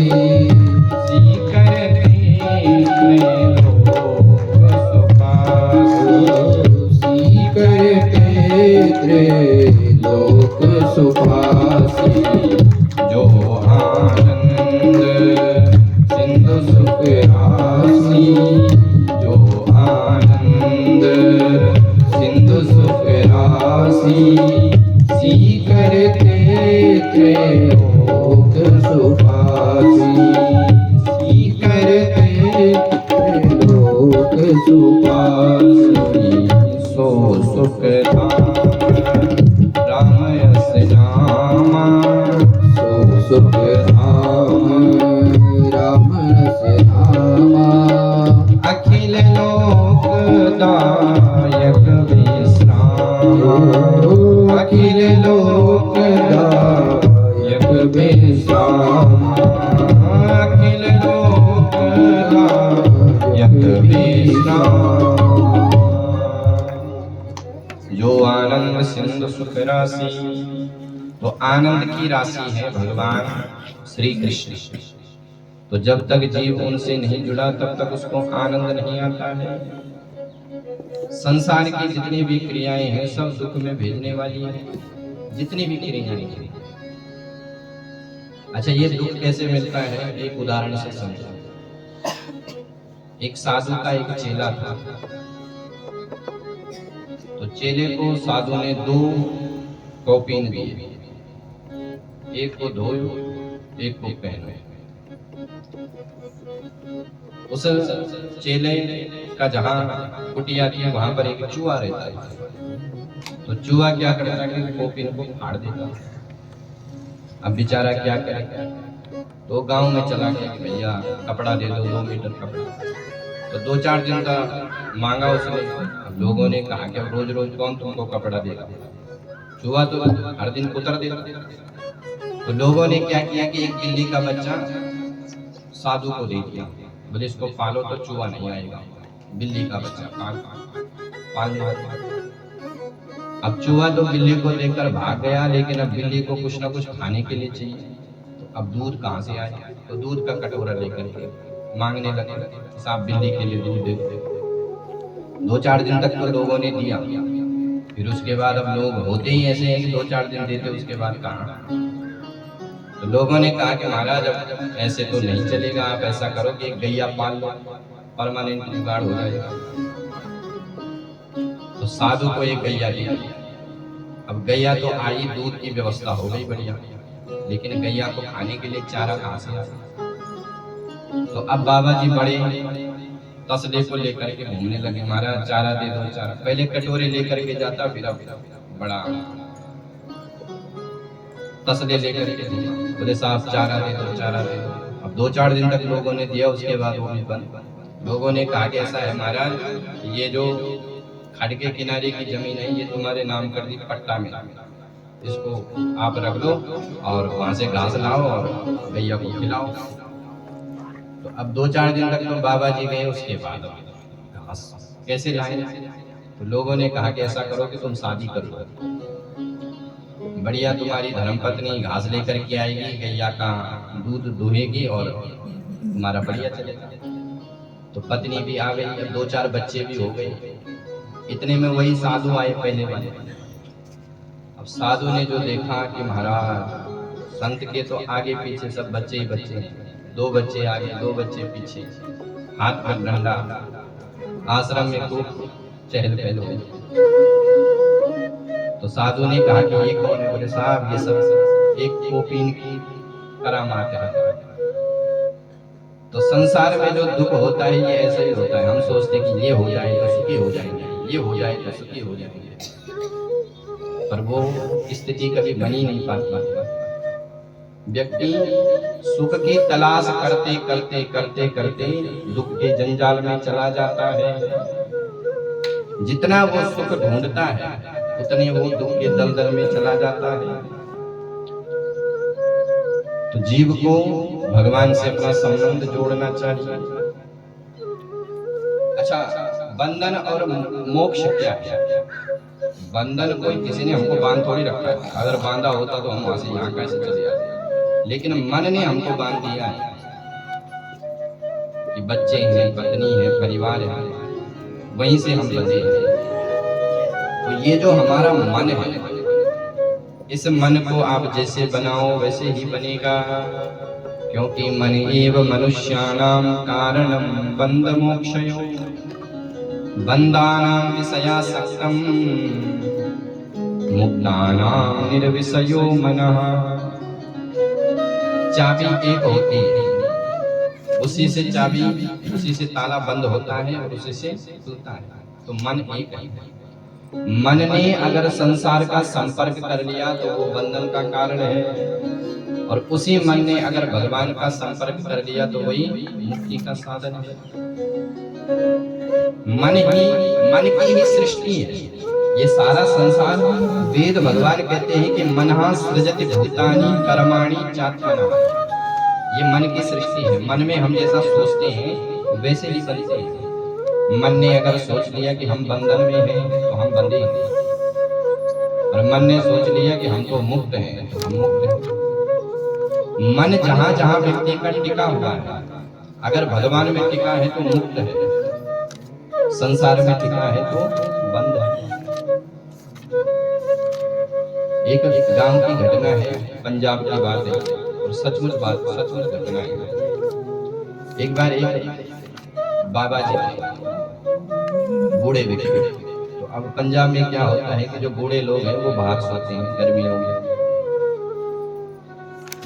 लोक सुखासी। जो आनंद सिंधु सुख राशि, जो आनंद सिंधु सुख राशि, सी करते त्रैलोक सुखासी, सी करते त्रैलोक सुखासी। सो सुख राम यस नामा, सो सुख राम राम रस नामा। अखिल लोक दायक विश्राम, अखिल लोक दायक विश्राम, अखिल लोक विश्राम। जो आनंद सिंधु सुख राशि, तो आनंद की राशि है भगवान श्री कृष्ण। तो जब तक जीव उनसे नहीं जुड़ा तब तक उसको आनंद नहीं आता है। संसार की जितनी भी क्रियाएं हैं सब दुख में भेजने वाली हैं, जितनी भी क्रियाएं हैं। अच्छा, ये दुख कैसे मिलता है, एक उदाहरण से समझो। एक साधु का एक चेला था। तो चेले को साधु ने 2 कौपीन दिए, एक को धोयो एक को पहनो। उस चेले का जहां कुटिया थी वहां पर एक चूहा रहता है। तो चूहा क्या करता है कि कौपीन को फाड़ देता। अब बेचारा क्या करे, तो गांव में चला गया कि भैया कपड़ा दे दो, 2 मीटर कपड़ा। तो 2-4 दिन का मांगा उसने। लोगों ने कहा कि रोज रोज कौन तुमको कपड़ा देगा, चूहा तो हर दिन कुतर देता। तो लोगों ने क्या किया कि एक बिल्ली का बच्चा साधु को दे दिया। बोले इसको पालो तो चूहा नहीं आएगा, बिल्ली का बच्चा पालने। अब चूहा तो बिल्ली को लेकर भाग गया, लेकिन अब बिल्ली को कुछ ना कुछ खाने के लिए चाहिए। तो अब दूध कहाँ से आए, तो दूध का कटोरा लेकर के मांगने लगे, साहब बिल्ली के लिए दूध दे दो। 2-4 दिन तक तो लोगों ने दिया। फिर उसके बाद अब लोग होते ही ऐसे हैं कि 2-4 दिन देते, उसके बाद कहाँ। तो लोगों ने कहा कि महाराज अब ऐसे तो नहीं चलेगा, आप ऐसा करो कि एक गैया पाल लो, परमानेंट जुगाड़ हो जाएगा। तो साधु को एक गैया दिया। अब गैया तो आई, दूध की व्यवस्था हो गई बढ़िया, लेकिन गैया को खाने के लिए चारा कहाँ से आया। तो अब बाबा जी बड़े तसले को लेकर के घूमने लगे, महाराज चारा दे दो चारा। पहले कटोरे लेकर के जाता, फिर अब बड़ा तसले लेकर के दिया। बोले साहब चारा दे दो चारा दे दो। अब 2-4 दिन तक लोगों ने दिया, उसके बाद वो भी बंद। लोगों ने कहा कि ऐसा है महाराज, ये जो खड के किनारे की जमीन है ये तुम्हारे नाम कर दी पट्टा में, इसको आप रख दो और वहां से घास लाओ और गैया को खिलाओ। तो अब 2-4 दिन तक तो बाबा जी गए, उसके बाद घास कैसे लाए। तो लोगों ने कहा कि ऐसा करो कि तुम शादी कर लो, बढ़िया तुम्हारी धर्मपत्नी घास लेकर के आएगी, गैया का दूध दुहेगी और तुम्हारा बढ़िया चलेगा। तो पत्नी भी आ गई, अब 2-4 बच्चे भी हो गए। इतने में वही साधु आए पहले वाले। अब साधु ने जो देखा कि महाराज संत के तो आगे पीछे सब बच्चे ही बच्चे हैं, 2 बच्चे आगे 2 बच्चे पीछे, हाथ में डंडा, आश्रम में खूब चहल पहल हो। तो साधु ने कहा कि ये कौन है। बोले साहब ये सब एक कौपीन की करामात है। तो संसार में जो दुख होता है ये ऐसा ही होता है। हम सोचते कि ये हो जाए तो सुखी हो जाएंगे, ये हो जाए तो सुखी हो जाएंगे, पर वो स्थिति कभी बनी नहीं पाती। व्यक्ति सुख की तलाश करते करते करते करते दुख के जंजाल में चला जाता है। जितना वो सुख ढूंढता है उतने वो दुख के दलदल में चला जाता है। तो जीव को भगवान से अपना संबंध जोड़ना चाहिए। अच्छा, बंधन और मोक्ष क्या है। बंधन कोई किसी ने हमको बांध थोड़ी रखा है, अगर बांधा होता तो हम वहां से यहाँ कैसे चले आते। लेकिन मन ने हमको बांध दिया है कि बच्चे हैं, पत्नी है, परिवार है, वहीं से हम बंधे हैं। तो ये जो हमारा मन है, इस मन को आप जैसे बनाओ वैसे ही बनेगा, क्योंकि मन एव मनुष्याणाम कारणम बंध मोक्षयो बंधानां विषयासक्तम मुक्तानां निर्विषयो मनः। चाबी एक होती है, उसी से चाबी, उसी से ताला बंद होता है और उसी से खुलता है। तो मन एक है। मन ने अगर संसार का संपर्क कर लिया तो वो बंधन का कारण है, और उसी मन ने अगर भगवान का संपर्क कर लिया तो वही मुक्ति का साधन है। मन की ही सृष्टि है। ये सारा संसार, वेद भगवान कहते हैं कि मनः सृजति भूतानि कर्माणि चात्मना। ये मन की सृष्टि है। मन में हम जैसा सोचते हैं वैसे ही बनते हैं। मन ने अगर सोच लिया कि हम बंधन में हैं तो हम बंधे हैं, और मन ने सोच लिया कि हम तो मुक्त हैं तो हम मुक्त हैं। मन जहां जहां व्यक्ति का टिका हुआ है, अगर भगवान में टिका है तो मुक्त है, संसार में टिका है तो बंद है। एक गांव की घटना है, पंजाब की बात है, और सचमुच घटना है। एक बार एक बाबा जी बूढ़े व्यक्ति, तो अब पंजाब में क्या होता है कि जो बूढ़े लोग हैं वो बाहर सोते हैं गर्मियों में।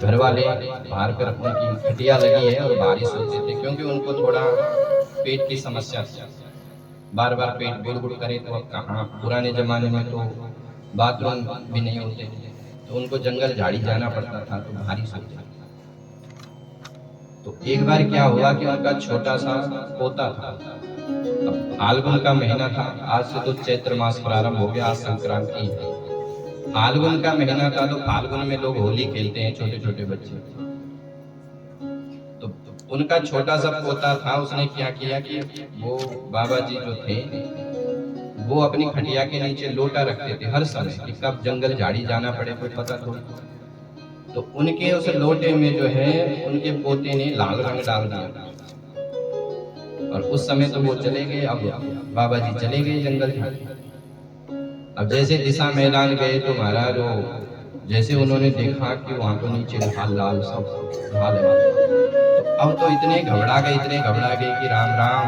घर वाले बाहर पर उनकी खटिया लगी है और बाहर ही सोते थे, क्योंकि उनको थोड़ा पेट की समस्या थी, बार बार पेट गुड़गुड़ करे। तो अब कहाँ, पुराने जमाने में तो बाथरूम भी नहीं होते, तो उनको जंगल झाड़ी जाना पड़ता था, तो बाहर ही सोते। तो एक बार क्या हुआ कि उनका छोटा सा पोता था। अब फाल्गुन का महीना था, आज से तो चैत्र मास प्रारंभ हो गया, आज संक्रांति है। फाल्गुन का महीना था, तो फाल्गुन में लोग होली खेलते हैं, छोटे छोटे बच्चे। तो उनका छोटा सा पोता था, उसने क्या किया कि वो बाबा जी जो थे वो अपनी खटिया के नीचे लोटा रखते थे हर समय, कि कब जंगल झाड़ी जाना पड़े कोई पता थोड़ी। तो उनके उस लोटे में जो है उनके पोते ने लाल रंग डाल दिया, और उस समय तो वो चले गए। अब बाबा जी चले गए जंगल झाड़ी। अब जैसे दिशा मैदान गए तो महाराज जैसे उन्होंने देखा कि वहां तो नीचे लाल लाल सब ढाल है, तो अब तो इतने घबरा गए कि राम राम,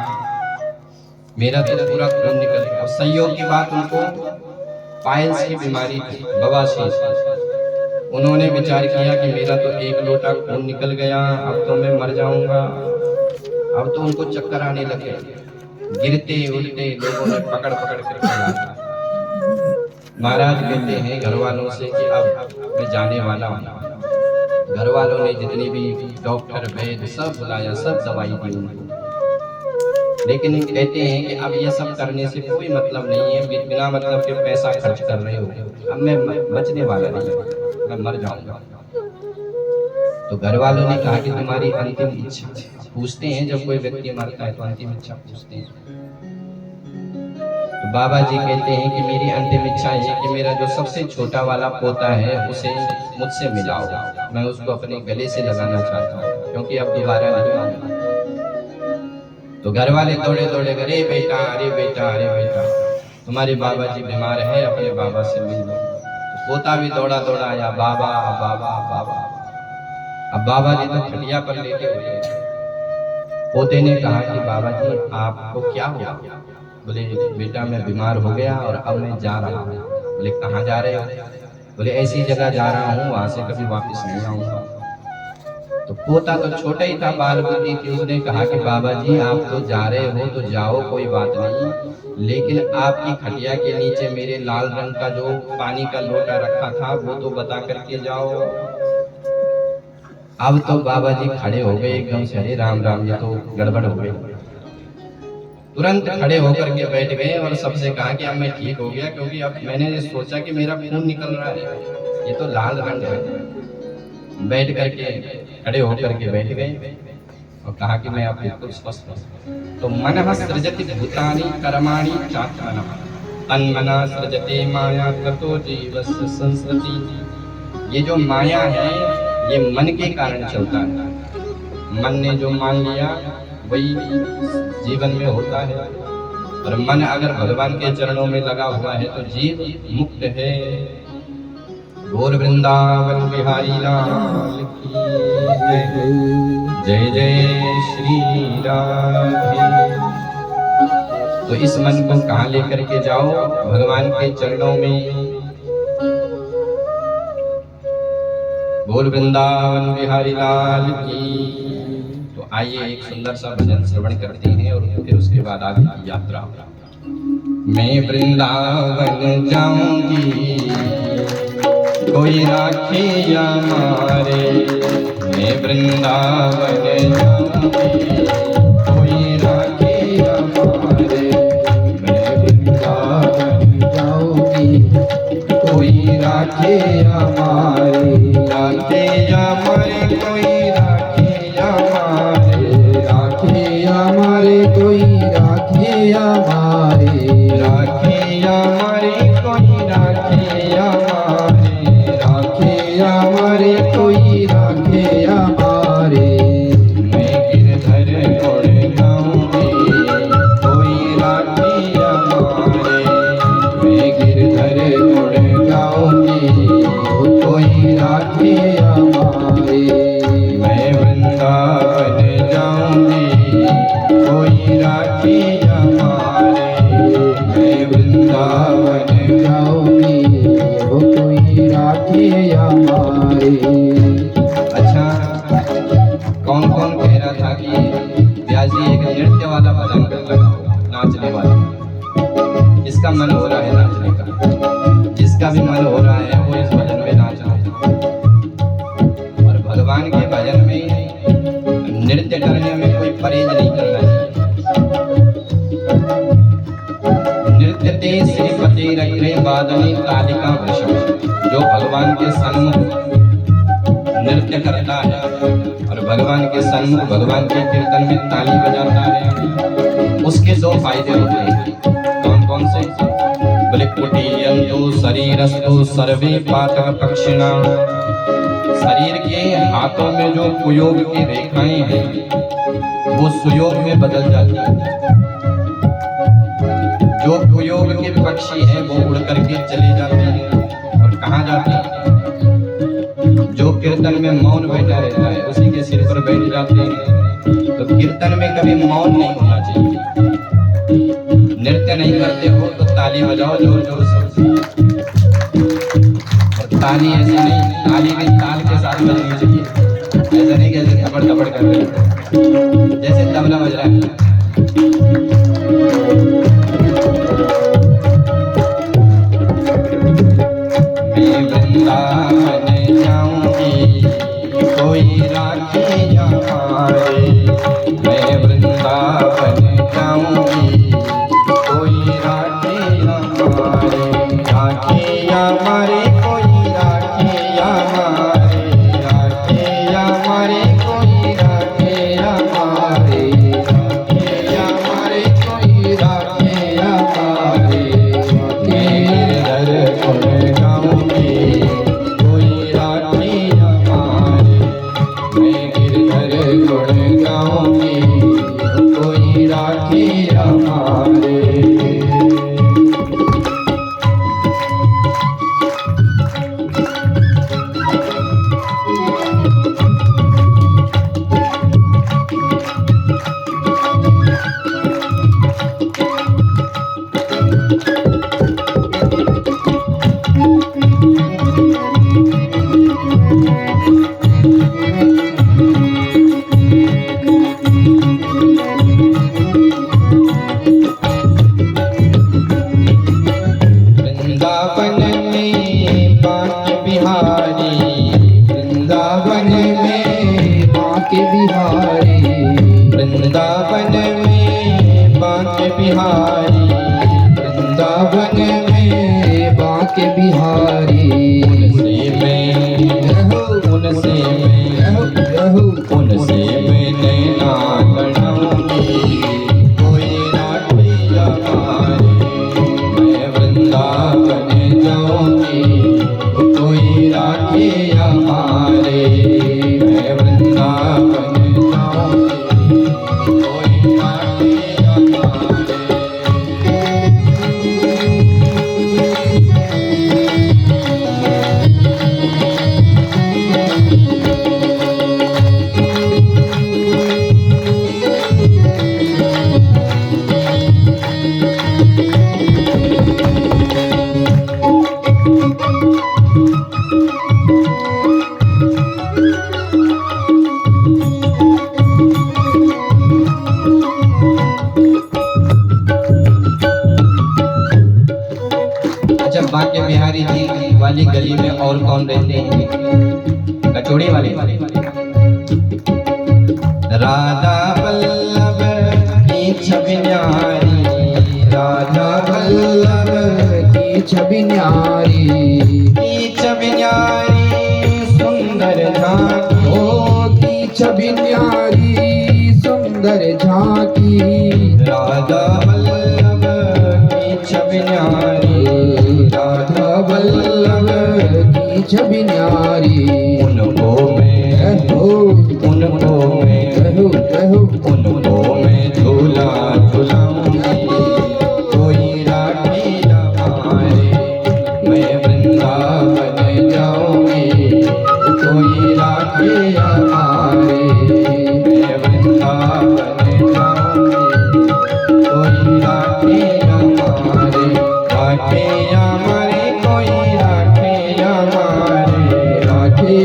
मेरा तो पूरा खून निकल गया। अब संयोग की बात, उनको पाइल्स की बीमारी थी, बवासीर। उन्होंने विचार किया कि मेरा तो एक लोटा खून निकल गया, अब तो मैं मर जाऊंगा। अब तो उनको चक्कर आने लगे, गिरते उड़ते लोगों ने पकड़ कर लाया। महाराज कहते हैं घर वालों से कि अब मैं जाने वाला हूँ। घर वालों ने जितने भी डॉक्टर वैद्य सब बुलाया, सब दवाई दी उनको, लेकिन कहते हैं कि अब ये सब करने से कोई मतलब नहीं है, बिना मतलब के पैसा खर्च कर रहे हो, अब मैं बचने वाला नहीं, मैं मर जाऊंगा। तो घर वालों ने कहा कि तुम्हारी अंतिम इच्छा, पूछते हैं जब कोई व्यक्ति मरता है तो अंतिम इच्छा पूछते हैं। तो बाबा जी कहते हैं कि मेरी अंतिम इच्छा है कि मेरा जो सबसे छोटा वाला पोता है उसे मुझसे मिलाओ, मैं उसको अपने गले से लगाना चाहता हूँ, क्योंकि अब दोबारा नहीं आऊंगा। तो घर वाले दौड़े अरे बेटा तुम्हारे बाबा जी बीमार है, अपने बाबा से मिल लो। तो पोता भी दौड़ा आया, बाबा। अब बाबा जी तो खटिया पर लेटे हुए। पोते ने कहा कि बाबा जी आपको क्या हुआ? बोले बेटा मैं बीमार हो गया और अब मैं जा रहा हूँ। बोले कहाँ जा रहे हो? बोले ऐसी जगह जा रहा हूँ, वहां से कभी वापस नहीं आऊंगा। तो पोता तो छोटा ही था, बाल बुद्धि थी, उसने कहा कि बाबा जी आप तो जा रहे हो तो जाओ, कोई बात नहीं, लेकिन आपकी खटिया के नीचे मेरे लाल रंग का जो पानी का लोटा रखा था वो तो बता करके जाओ। अब तो बाबा जी खड़े हो गए एकदम से, अरे राम राम ये तो गड़बड़ हो गई। तुरंत खड़े होकर के बैठ गए और सबसे कहा कि अब मैं ठीक हो गया, क्योंकि अब मैंने सोचा कि मेरा खून निकल रहा है, ये तो लाल रंग है। बैठ करके खड़े होकर के बैठ गए और कहा कि मैं अब बिल्कुल स्वस्थ हूँ। तो मनः सृजति भूतानि कर्माणि चात्मनः तन्मना सृजते माया ततो जीवस्य संसृति। ये जो माया है ये मन के कारण चलता है, मन ने जो मान लिया वही जीवन में होता है, और मन अगर भगवान के चरणों में लगा हुआ है तो जीव मुक्त है। गौर वृंदावन बिहारी लाल की जय जय श्री राधे। तो इस मन को कहाँ लेकर के जाओ? भगवान के चरणों में। बोल वृंदावन बिहारी लाल की। तो आइए एक सुंदर सा भजन श्रवण करते हैं और फिर उसके बाद आगे की यात्रा। मैं वृंदावन जाऊंगी कोई राखे या मारे, मैं वृंदावन जाऊंगी कोई राखे या मारे, मैं वृंदावन जाऊंगी कोई राखे या मारे, राखे या मारे कोई राखे या मारे, राखे या मारे कोई राखे भी मन हो रहा है वो इस भजन में नाच रहा है। और भगवान के भजन में नृत्य करने में कोई परहेज नहीं करना चाहिए। नृत्यते श्रीपति रत्ने वादनी तालिका वृषभ, जो भगवान के सन्मुख नृत्य करता है और भगवान के सन्मुख भगवान के कीर्तन में ताली बजाता है, उसके दो फायदे होते हैं। कौन कौन से? बोले कुटीयन्तु शरीरस्तु सर्वे पातक पक्षिणा, शरीर के हाथों में जो कुयोग की रेखाएं हैं वो सुयोग में बदल जाती है। जो कुयोग के पक्षी हैं वो उड़ करके चले जाते हैं और कहाँ जाते हैं? जो कीर्तन में मौन बैठा रहता है उसी के सिर पर बैठ जाते हैं। तो कीर्तन में कभी मौन नहीं होना चाहिए। नृत्य नहीं करते हो तो ताली बजाओ जोर जोर से। और ताली ऐसी नहीं, ताली भी ताल के साथ बजनी चाहिए। ऐसा नहीं कि थपड़ थपड़ कर रहे हैं जैसे तबला बज रहा है। मैं वृंदावन जाऊंगी कोई राखी हमारे, मैं वृंदावन जाऊंगी कोई राखी हमारे, राखी हमारे कोई राखी हमारे, राखी हमारे कोई राखी हमारे, राखी हमारे कोई राखी हमारे, गिरधर गुण गाऊंगी कोई राखी हमारे, मैं गिरधर गुण गाऊंगी कोई राखी हमारे। वृंदावन में बांके बिहारी, वृंदावन में बांके बिहारी, वृंदावन में बांके बिहारी, वृंदावन में बांके बिहारी, उनसे मैं नैना लड़ाऊंगी कोई राखी हमारे, मैं वृंदावन जाऊंगी कोई राखी हमारे, मैं वृंदावन जाऊंगी कोई राखी हमारे। अच्छा, बांके बिहारी जी वाली गली में और कौन रहते हैं? कचौड़ी वाले। राधा वल्लभ की छवि न्यारी, राधा वल्लभ की छवि न्यारी, की छवि न्यारी सुंदर झांकी, ओ की छवि न्यारी सुंदर झांकी, राधा वल्लभ की छवि न्यारी, राधा वल्लभ की छवि न्यारी, उनको मैं झूला झुलाऊंगी कोई राखी हमारे, मैं वृंदावन जाऊंगी कोई राखी हमारे, मैं वृंदावन जाऊंगी कोई राखी हमारे, राखी हमारे कोई राखी हमारे, राखी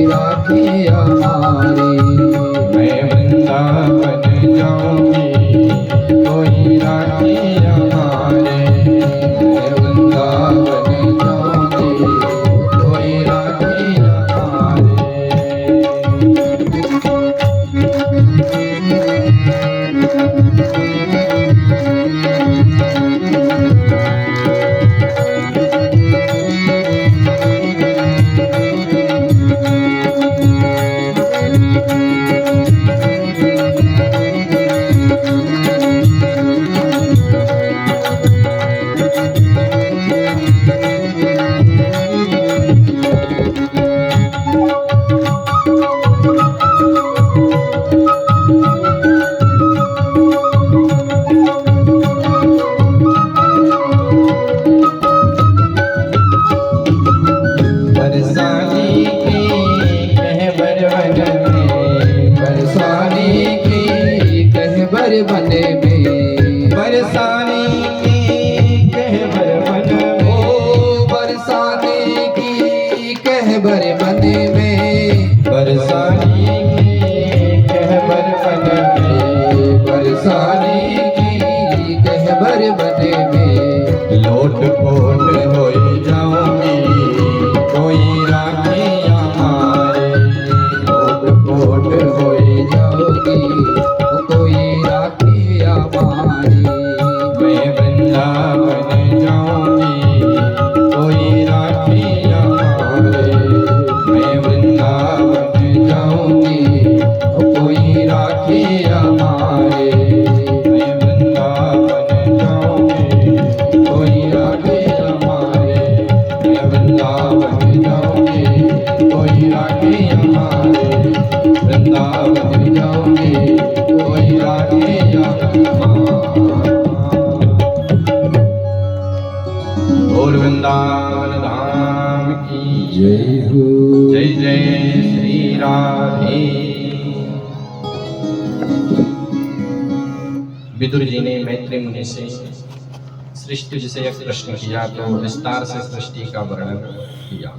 राखी हमारी। मैं वृंदावन जाऊंगी कोई राखी हमारे। मैं वृंदावन जाऊंगी कोई राखी हमारी। बरसाने की कहबर वन में, बरसाने की कहबर वन में, बरसाने की कहबर वन में, ओ बरसाने की कहबर वन में, बरसाने की कहबर वन में, बरसाने की कहबर वन में। लोट पोट हो जाऊंगी कोई राखी हमारे। लोट पोट हो जाओगी कोई राखी हमारी। मैं वृंदावन जाऊंगी कोई राखी हमारे। मैं वृंदावन जाऊंगी कोई राखी हमारे। मैं वृंदावन जाऊंगी कोई राखी हमारे। मैं वृंदावन जाऊंगी कोई राखी हमारे। वृंदावन जाऊंगी कोई राखी हमारे। और वृंदावन धाम की जय हो। जय जय श्री राधे। विदुर जी ने मैत्री मुनि से सृष्टि विषयक प्रश्न किया तो विस्तार से सृष्टि का वर्णन किया।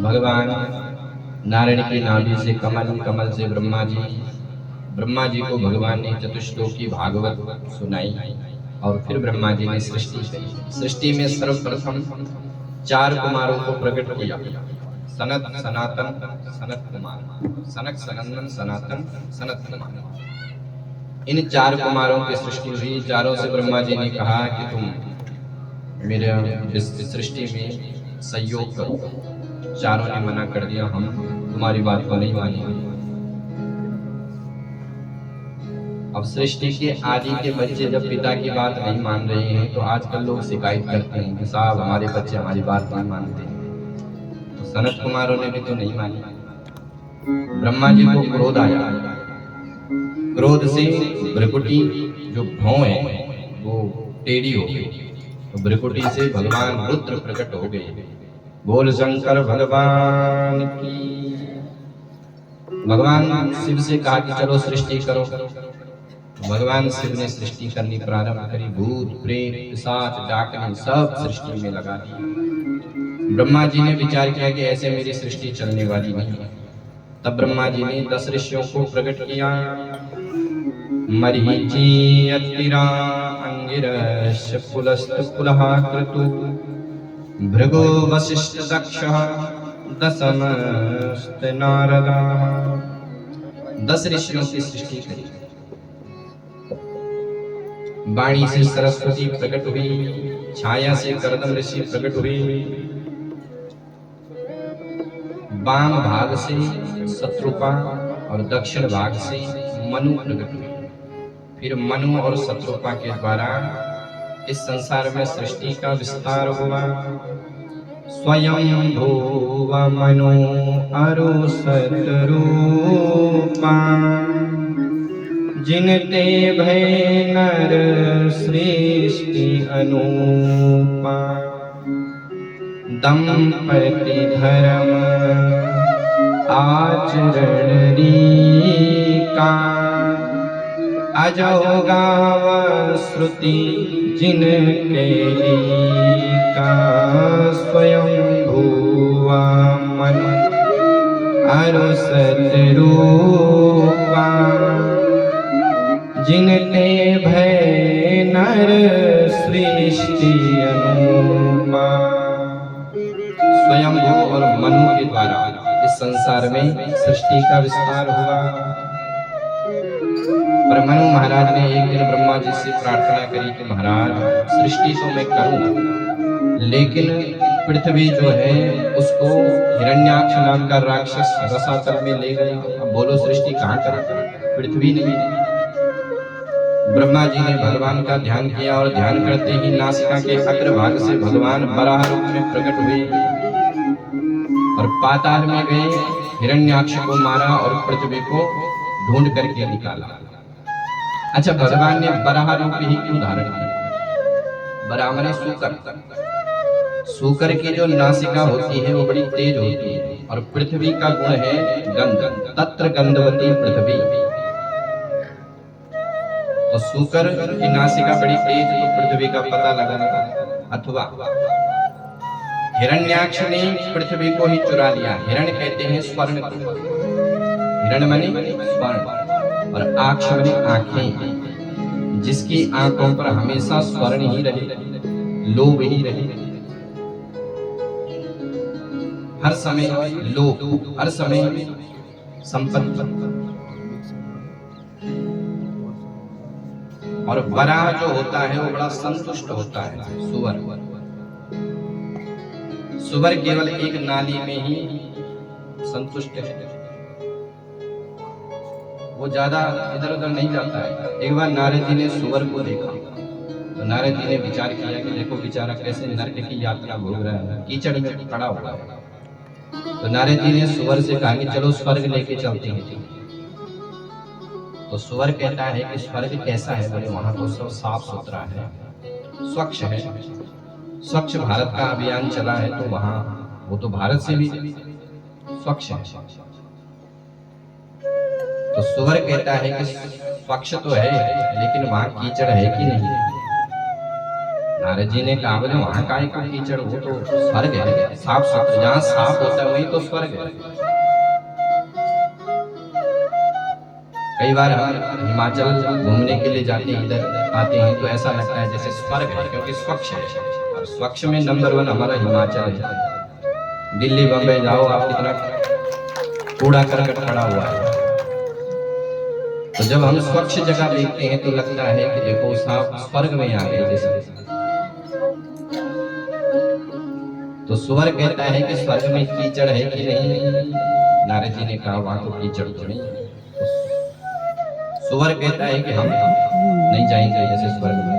भगवान नारायण की नाभि से कमल, कमल से ब्रह्मा जी को भगवान ने चतुश्लोकी भागवत सुनाई और फिर ब्रह्मा जी ने सृष्टि की। सृष्टि में सर्वप्रथम 4 कुमारों को प्रकट किया। सनत, सनातन, सनत कुमार, सनक, सनंदन, सनातन, सनत कुमार। इन 4 कुमारों की सृष्टि हुई। चारों से ब्रह्मा जी ने कहा कि तुम मेरे इस सृष्टि में सहयोग करो। चारों ने मना कर दिया, हम तुम्हारी बात को नहीं मानेंगे। अब सृष्टि के आदि के बच्चे जब पिता की बात नहीं मान रहे हैं तो आजकल लोग शिकायत करते हैं कि साहब हमारे बच्चे हमारी बात नहीं मानते हैं। तो सनत कुमारों ने भी तो नहीं मानी। ब्रह्मा जी को क्रोध आया। क्रोध से भ्रकुटी जो भौं है वो टेढ़ी हो गई। तो भ्रकुटी से भगवान रुद्र प्रकट हो गए। बोल शंकर भगवान की। भगवान शिव से कहा कि चलो सृष्टि करो। भगवान शिव ने सृष्टि करनी प्रारंभ करी। भूत, प्रेत, पिशाच, डाकनी सब सृष्टि में लगा दी। ब्रह्मा जी ने विचार किया कि ऐसे मेरी सृष्टि चलने वाली नहीं है। तब ब्रह्मा जी ने 10 ऋषियों को प्रकट किया। मरीचि, अत्तिरा, अंगिरस, पुलस्त, पुलहा, क्रतु, भृगु, वसिष्ठ, दक्ष, दशमस्त नारदा। 10 ऋषियों की सृष्टि करी। वाणी से सरस्वती प्रकट हुई। छाया से करदम ऋषि प्रकट हुई। वाम भाग से शत्रुपा और दक्षिण भाग से मनु प्रकट हुई। फिर मनु और शत्रुपा के द्वारा इस संसार में सृष्टि का विस्तार हुआ। स्वयं भूव मनु अरु शत्रुपा, जिनते भय नर सृष्टि अनुपा। दंपति धर्म आचरण रीका, अजो गाव श्रुति जिनके लीका। स्वयं भू सतरूपा जिनते भय नर सृष्टि अनुपमा। स्वयं और मनु के द्वारा इस संसार में सृष्टि का विस्तार हुआ। पर मनु महाराज ने एक दिन ब्रह्मा जी से प्रार्थना करी कि महाराज सृष्टि तो मैं करूं, लेकिन पृथ्वी जो है उसको हिरण्याक्ष नाम का राक्षस रसातल में ले गया। अब बोलो सृष्टि कहां करें, पृथ्वी नहीं। ब्रह्मा जी ने भगवान का ध्यान किया और ध्यान करते ही नासिका के अग्रभाग से भगवान वराह रूप में प्रकट हुए और पाताल में गए, हिरण्याक्ष को मारा और पृथ्वी को ढूंढ करके निकाला। अच्छा, भगवान ने वराह रूप ही क्यों धारण किया? वराह माने सूकर। सूकर की जो नासिका होती है वो बड़ी तेज होती है और पृथ्वी का गुण है गंध, तत्र गंधवती पृथ्वी। तो सूकर की नासिका बड़ी तेज, तो पृथ्वी का पता लगाना। अथवा हिरण्याक्ष ने पृथ्वी को ही चुरा लिया। हिरण कहते हैं स्वर्ण को, हिरण माने स्वर्ण और आक्ष माने आंखें, जिसकी आंखों पर हमेशा स्वर्ण ही रहे, लोभ ही रहे, हर समय लोभ, हर समय संपत्ति। और वराह जो होता है वो बड़ा संतुष्ट होता है। सुवर, सुवर केवल एक नाली में ही संतुष्ट है, वो ज्यादा इधर उधर नहीं जाता है। एक बार नारद जी ने सुवर को देखा तो नारद जी ने विचार किया कि देखो बेचारा कैसे नरक की यात्रा भोग रहा है, कीचड़ में पड़ा हुआ है। तो नारद जी ने सुवर से कहा कि चलो स्वर्ग लेके चलते हैं। तो सुवर कहता है कि स्वर्ग कैसा है? बोले वहां तो सब साफ सुथरा है, स्वच्छ है। स्वच्छ भारत का अभियान चला है तो वहां वो तो भारत से भी स्वच्छ है। तो सुवर कहता है कि स्वच्छ तो है लेकिन वहां कीचड़ है कि नहीं? नारद जी ने कहा बोले वहां का कीचड़, वो तो स्वर्ग है, साफ सुथरा, जहां साफ होता है वही तो स्वर्ग है। कई बार हम हिमाचल घूमने के लिए जाते हैं, इधर आते हैं तो ऐसा लगता है जैसे स्वर्ग है, क्योंकि स्वच्छ है। और स्वच्छ में नंबर 1 हमारा हिमाचल है। दिल्ली बम्बई जाओ आप, कितना कूड़ा करकट पड़ा हुआ है। तो जब हम स्वच्छ जगह देखते हैं तो लगता है कि देखो साफ स्वर्ग में आ गए जैसे। तो सुवर कहता है कि स्वर्ग में कीचड़ है कि नहीं? नारद जी ने कहा वहां तो कीचड़ तो नहीं। सुवर कहता है कि हम नहीं जाएंगे जैसे स्वर्ग में।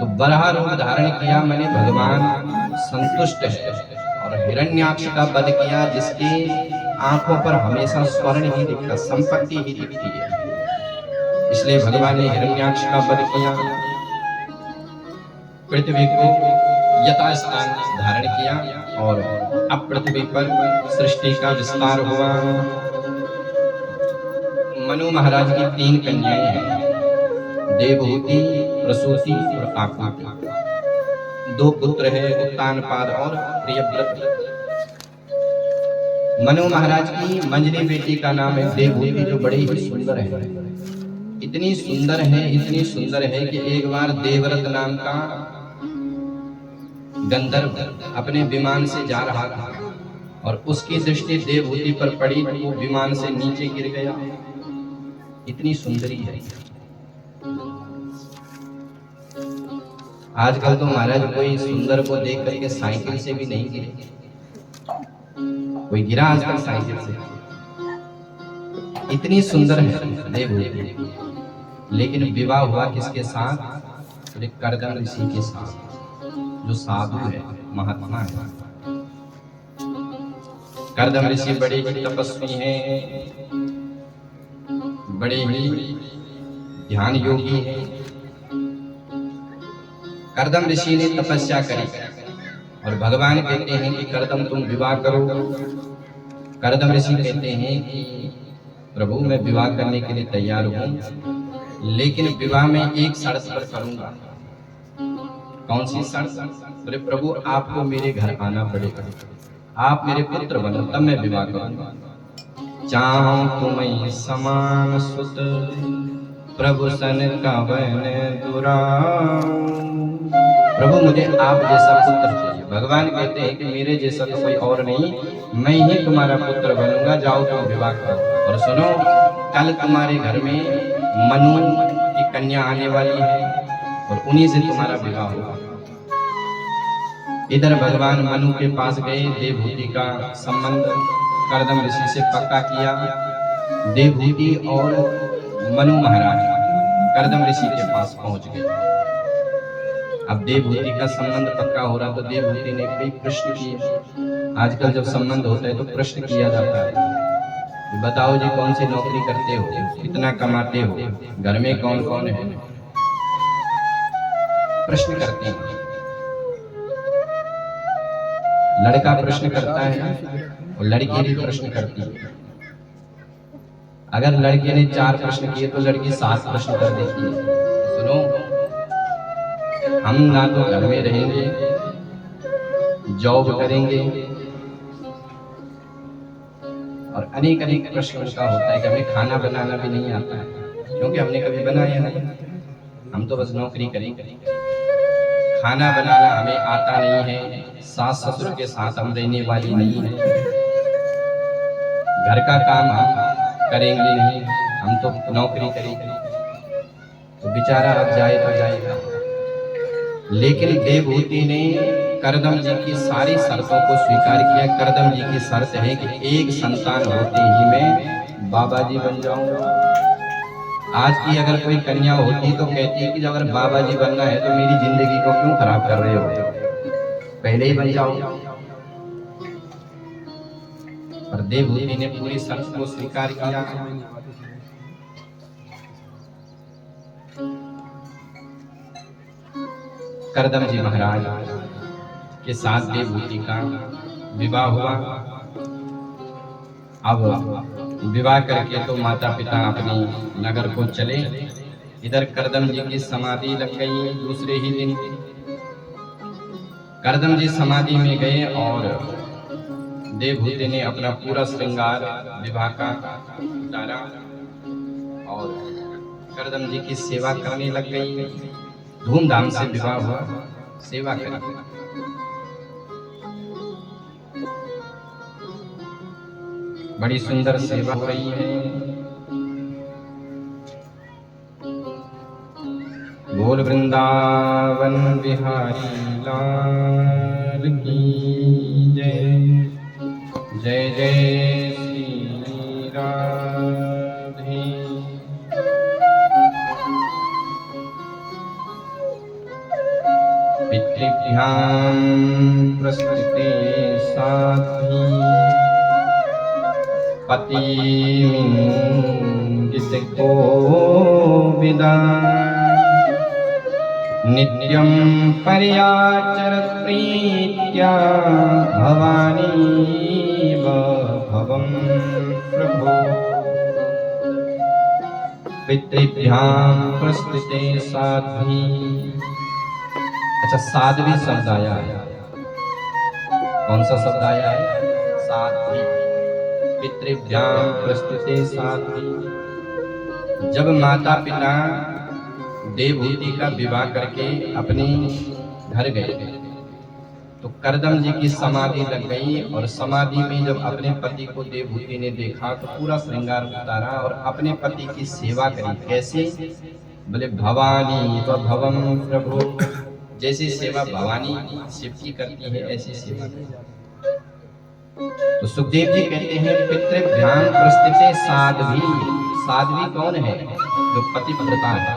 तो वराह रूप धारण किया, मैंने भगवान संतुष्ट है और हिरण्याक्ष का वध किया, जिसकी आंखों पर हमेशा स्वर्ण ही दिखता, संपत्ति ही दिखती है। इसलिए भगवान ने हिरण्याक्ष का वध किया, पृथ्वी को यथास्थान धारण किया और अब पृथ्वी पर सृष्टि का विस्तार हुआ। मनु महाराज की 3 कन्याएं हैं, देवहूति, प्रसूति और आकृति। 2 पुत्र है, उत्तानपाद और प्रियव्रत। मनु महाराज की मंझली बेटी का नाम है देवहूति, जो बड़ी ही सुंदर है। इतनी सुंदर है, इतनी सुंदर है कि एक बार देवव्रत नाम का गंधर्व अपने विमान से जा रहा था और उसकी दृष्टि देवहूति पर पड़ी तो वो विमान से नीचे गिर गया। इतनी सुंदरी है। आजकल तो महाराज कोई सुंदर को देख करके साइकिल से भी नहीं गिरे। कोई गिरा आजकल साइकिल से? इतनी सुंदर है देवहूति। लेकिन विवाह हुआ किसके साथ? कर्दम ऋषि के साथ, जो साधु है, महात्मा है। कर्दम ऋषि बड़े ही तपस्वी हैं, बड़े ही ध्यान योगी हैं। कर्दम ऋषि ने तपस्या करी और भगवान कहते हैं कि कर्दम तुम विवाह करो। कर्दम ऋषि कहते हैं कि प्रभु मैं विवाह करने के लिए तैयार हूं, लेकिन विवाह में एक शर्त पर करूंगा। कौन सी शर्त? बोले प्रभु आपको मेरे घर आना पड़ेगा, आप मेरे पुत्र बनो तब मैं विवाह करूंगा। चाहूं तुम्हें समान सुत प्रभु सन कवन दुराऊ। प्रभु मुझे आप जैसा पुत्र चाहिए। भगवान कहते हैं कि मेरे जैसा तो कोई और नहीं, मैं ही तुम्हारा पुत्र बनूंगा, जाओ तुम विवाह करो। और सुनो, कल तुम्हारे घर में मनु की कन्या आने वाली है और उन्हीं से तुम्हारा विवाह होगा। इधर भगवान मनु के पास गए, देवहूति का संबंध कर्दम ऋषि से पक्का किया। देवहूति और मनु महाराज कर्दम ऋषि के पास पहुंच गए। अब देवहूति का संबंध पक्का हो रहा तो देवहूति ने कई प्रश्न किए। आजकल जब संबंध होता है तो प्रश्न किया जाता है, बताओ जी कौन सी नौकरी करते हो, कितना कमाते हो, घर में कौन कौन है, प्रश्न करते हैं। लड़का प्रश्न करता है और लड़की भी प्रश्न करती है। अगर लड़के ने 4 प्रश्न किए तो लड़की 7 प्रश्न कर देती है। सुनो, हम ना तो घर में रहेंगे, जॉब करेंगे और अनेक अनेक प्रश्न उनका होता है कि हमें खाना बनाना भी नहीं आता है, क्योंकि हमने कभी बनाया नहीं, हम तो बस नौकरी करेंगे। खाना बनाना हमें आता नहीं है, सास ससुर के साथ हम रहने वाली नहीं है, घर का काम हम करेंगे नहीं, हम तो नौकरी करेंगे। तो बेचारा अब जाए तो जाएगा। लेकिन देवहूति ने कर्दम जी की सारी शर्तों को स्वीकार किया। कर्दम जी की शर्त है कि एक संतान होते ही मैं बाबा जी बन जाऊंगा। आज की अगर कोई कन्या होती तो कहती है कि अगर बाबा जी बनना है तो मेरी जिंदगी को क्यों खराब कर रहे हो, पहले ही बन जाओ। पर देवहूति ने पूरी शर्त को स्वीकार किया। कर्दम जी महाराज के साथ देवहूति का विवाह हुआ। अब विवाह करके तो माता पिता अपनी नगर को चले। इधर कर्दम जी की समाधि लग गई। दूसरे ही दिन कर्दम जी समाधि में गए और देवहूति ने अपना पूरा श्रृंगार विवाह का उतारा और कर्दम जी की सेवा करने लग गई। धूमधाम से विवाह हुआ, सेवा करी। बड़ी सुंदर सेवा हो रही है। बोल वृंदावन बिहारी लाल की जय। जय जय श्री राधे। पितृभ्यां प्रस्तुते साध्वी पति को विदा नित्यं पर्याचरत् प्रीत्या भवानी भवं प्रभो। पितृभ्यां प्रस्तुते साध्वी। अच्छा, साध्वी शब्द आया है। कौन सा शब्द आया है? साध्वी। पितृभ्यां प्रस्तुते साध्वी। जब माता पिता देवहूति का विवाह करके अपने घर गए तो कर्दम जी की समाधि लग गई और समाधि में जब अपने पति को देवहूति ने देखा तो पूरा श्रृंगार उतारा और अपने पति की सेवा करी। कैसे? बोले भवानी तो भवम प्रभु। जैसी सेवा भवानी शिव की करती है ऐसी सेवा करी। तो सुखदेव जी कहते हैं पितृभ्यां प्रस्तुते साध्वी। साध्वी कौन है? जो पतिव्रता है,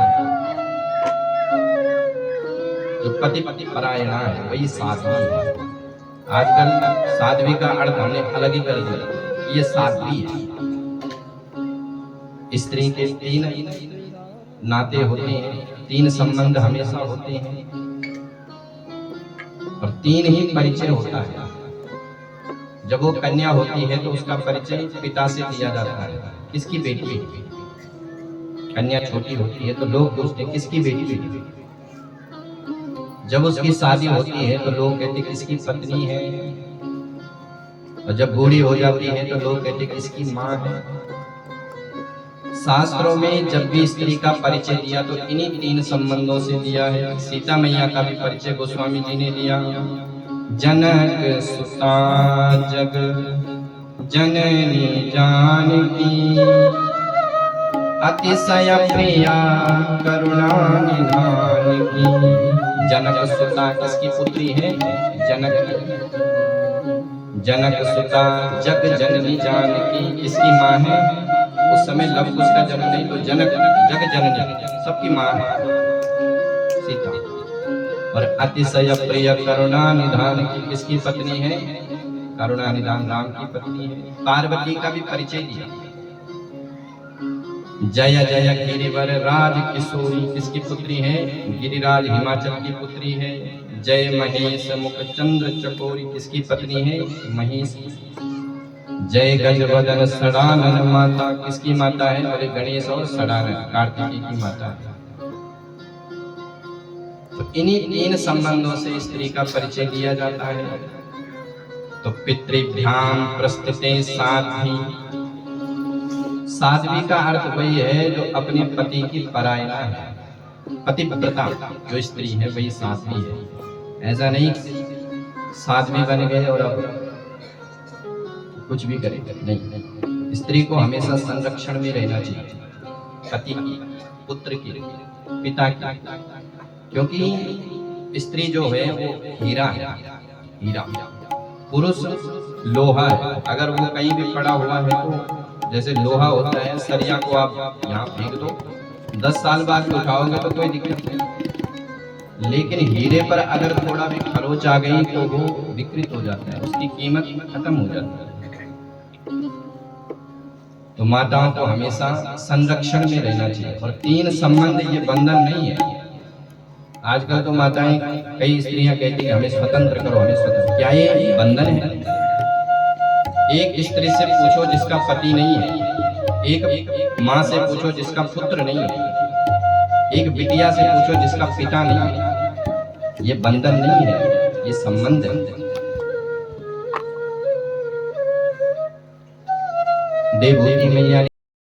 जो पति परायणा है, वही साध्वी है। आजकल साध्वी का अर्थ हमने अलग ही कर दिया। ये साध्वी है। स्त्री के 3 नाते होते हैं, 3 संबंध हमेशा होते हैं और 3 ही परिचय होता है। जब वो कन्या होती है तो उसका परिचय पिता से दिया जाता है। किसकी बेटी? कन्या छोटी होती है तो लोग पूछते किसकी बेटी? जब उसकी शादी होती है तो लोग कहते किसकी पत्नी है। और जब बूढ़ी हो जाती है तो लोग कहते हैं किसकी माँ है। शास्त्रों में जब भी स्त्री का परिचय दिया तो इन्हीं 3 संबंधों से दिया है। सीता मैया का भी परिचय गोस्वामी जी ने दिया। जनक सुता जग जननी जानकी, अतिशय प्रिया करुणा निधान की। जनक सुता किसकी पुत्री है? जनक की। जनक सुता जग जननी जानकी किसकी माँ है? उस समय लव कुश का जन्म नहीं तो जनक जग जननी सबकी माँ है सीता। और अतिशय प्रिय करुणा निधान की किसकी पत्नी है? करुणा निधान राम की पत्नी है। पार्वती का भी परिचय दिया। जय जय गिरिवर राज किशोरी किसकी पुत्री है? गिरिराज हिमाचल की पुत्री है। जय महेश मुख चंद्र चकोरी किसकी पत्नी है? महेश। जय गजवदन सड़ानन माता किसकी माता है? अरे गणेश और सड़ानन कार्तिकी की माता है। तो इन्हीं 3 संबंधों से स्त्री का परिचय दिया जाता है। तो पितृभ्याम प्रस्तुते साध्वी। साध्वी का अर्थ वही है जो अपने पति की परायणा है। पतिव्रता जो स्त्री है वही साध्वी है। ऐसा नहीं साध्वी बन गए और अब कुछ भी करेगा नहीं। स्त्री को हमेशा संरक्षण में रहना चाहिए, पति की, पुत्र की, पिता की। क्योंकि स्त्री जो है वो हीरा है। हीरा। पुरुष लोहा है। अगर वो कहीं भी पड़ा हुआ है तो जैसे लोहा होता है, सरिया को आप यहाँ फेंक दो, 10 साल बाद भी उठाओगे तो कोई दिक्कत नहीं। लेकिन हीरे पर अगर थोड़ा भी खरोच आ गई तो वो विकृत हो जाता है, उसकी कीमत खत्म हो जाती है। तो माताओं को हमेशा संरक्षण में रहना चाहिए। और 3 संबंध ये बंधन नहीं है। आजकल तो माताएं कई स्त्रियां कहती है हमें स्वतंत्र करो, हमें स्वतंत्र। क्या ये बंधन है? एक स्त्री से पूछो जिसका पति नहीं है, एक माँ से पूछो जिसका पुत्र नहीं है, एक बिटिया से पूछो जिसका पिता नहीं है। ये बंधन नहीं है, ये संबंध है। देवभूति मैया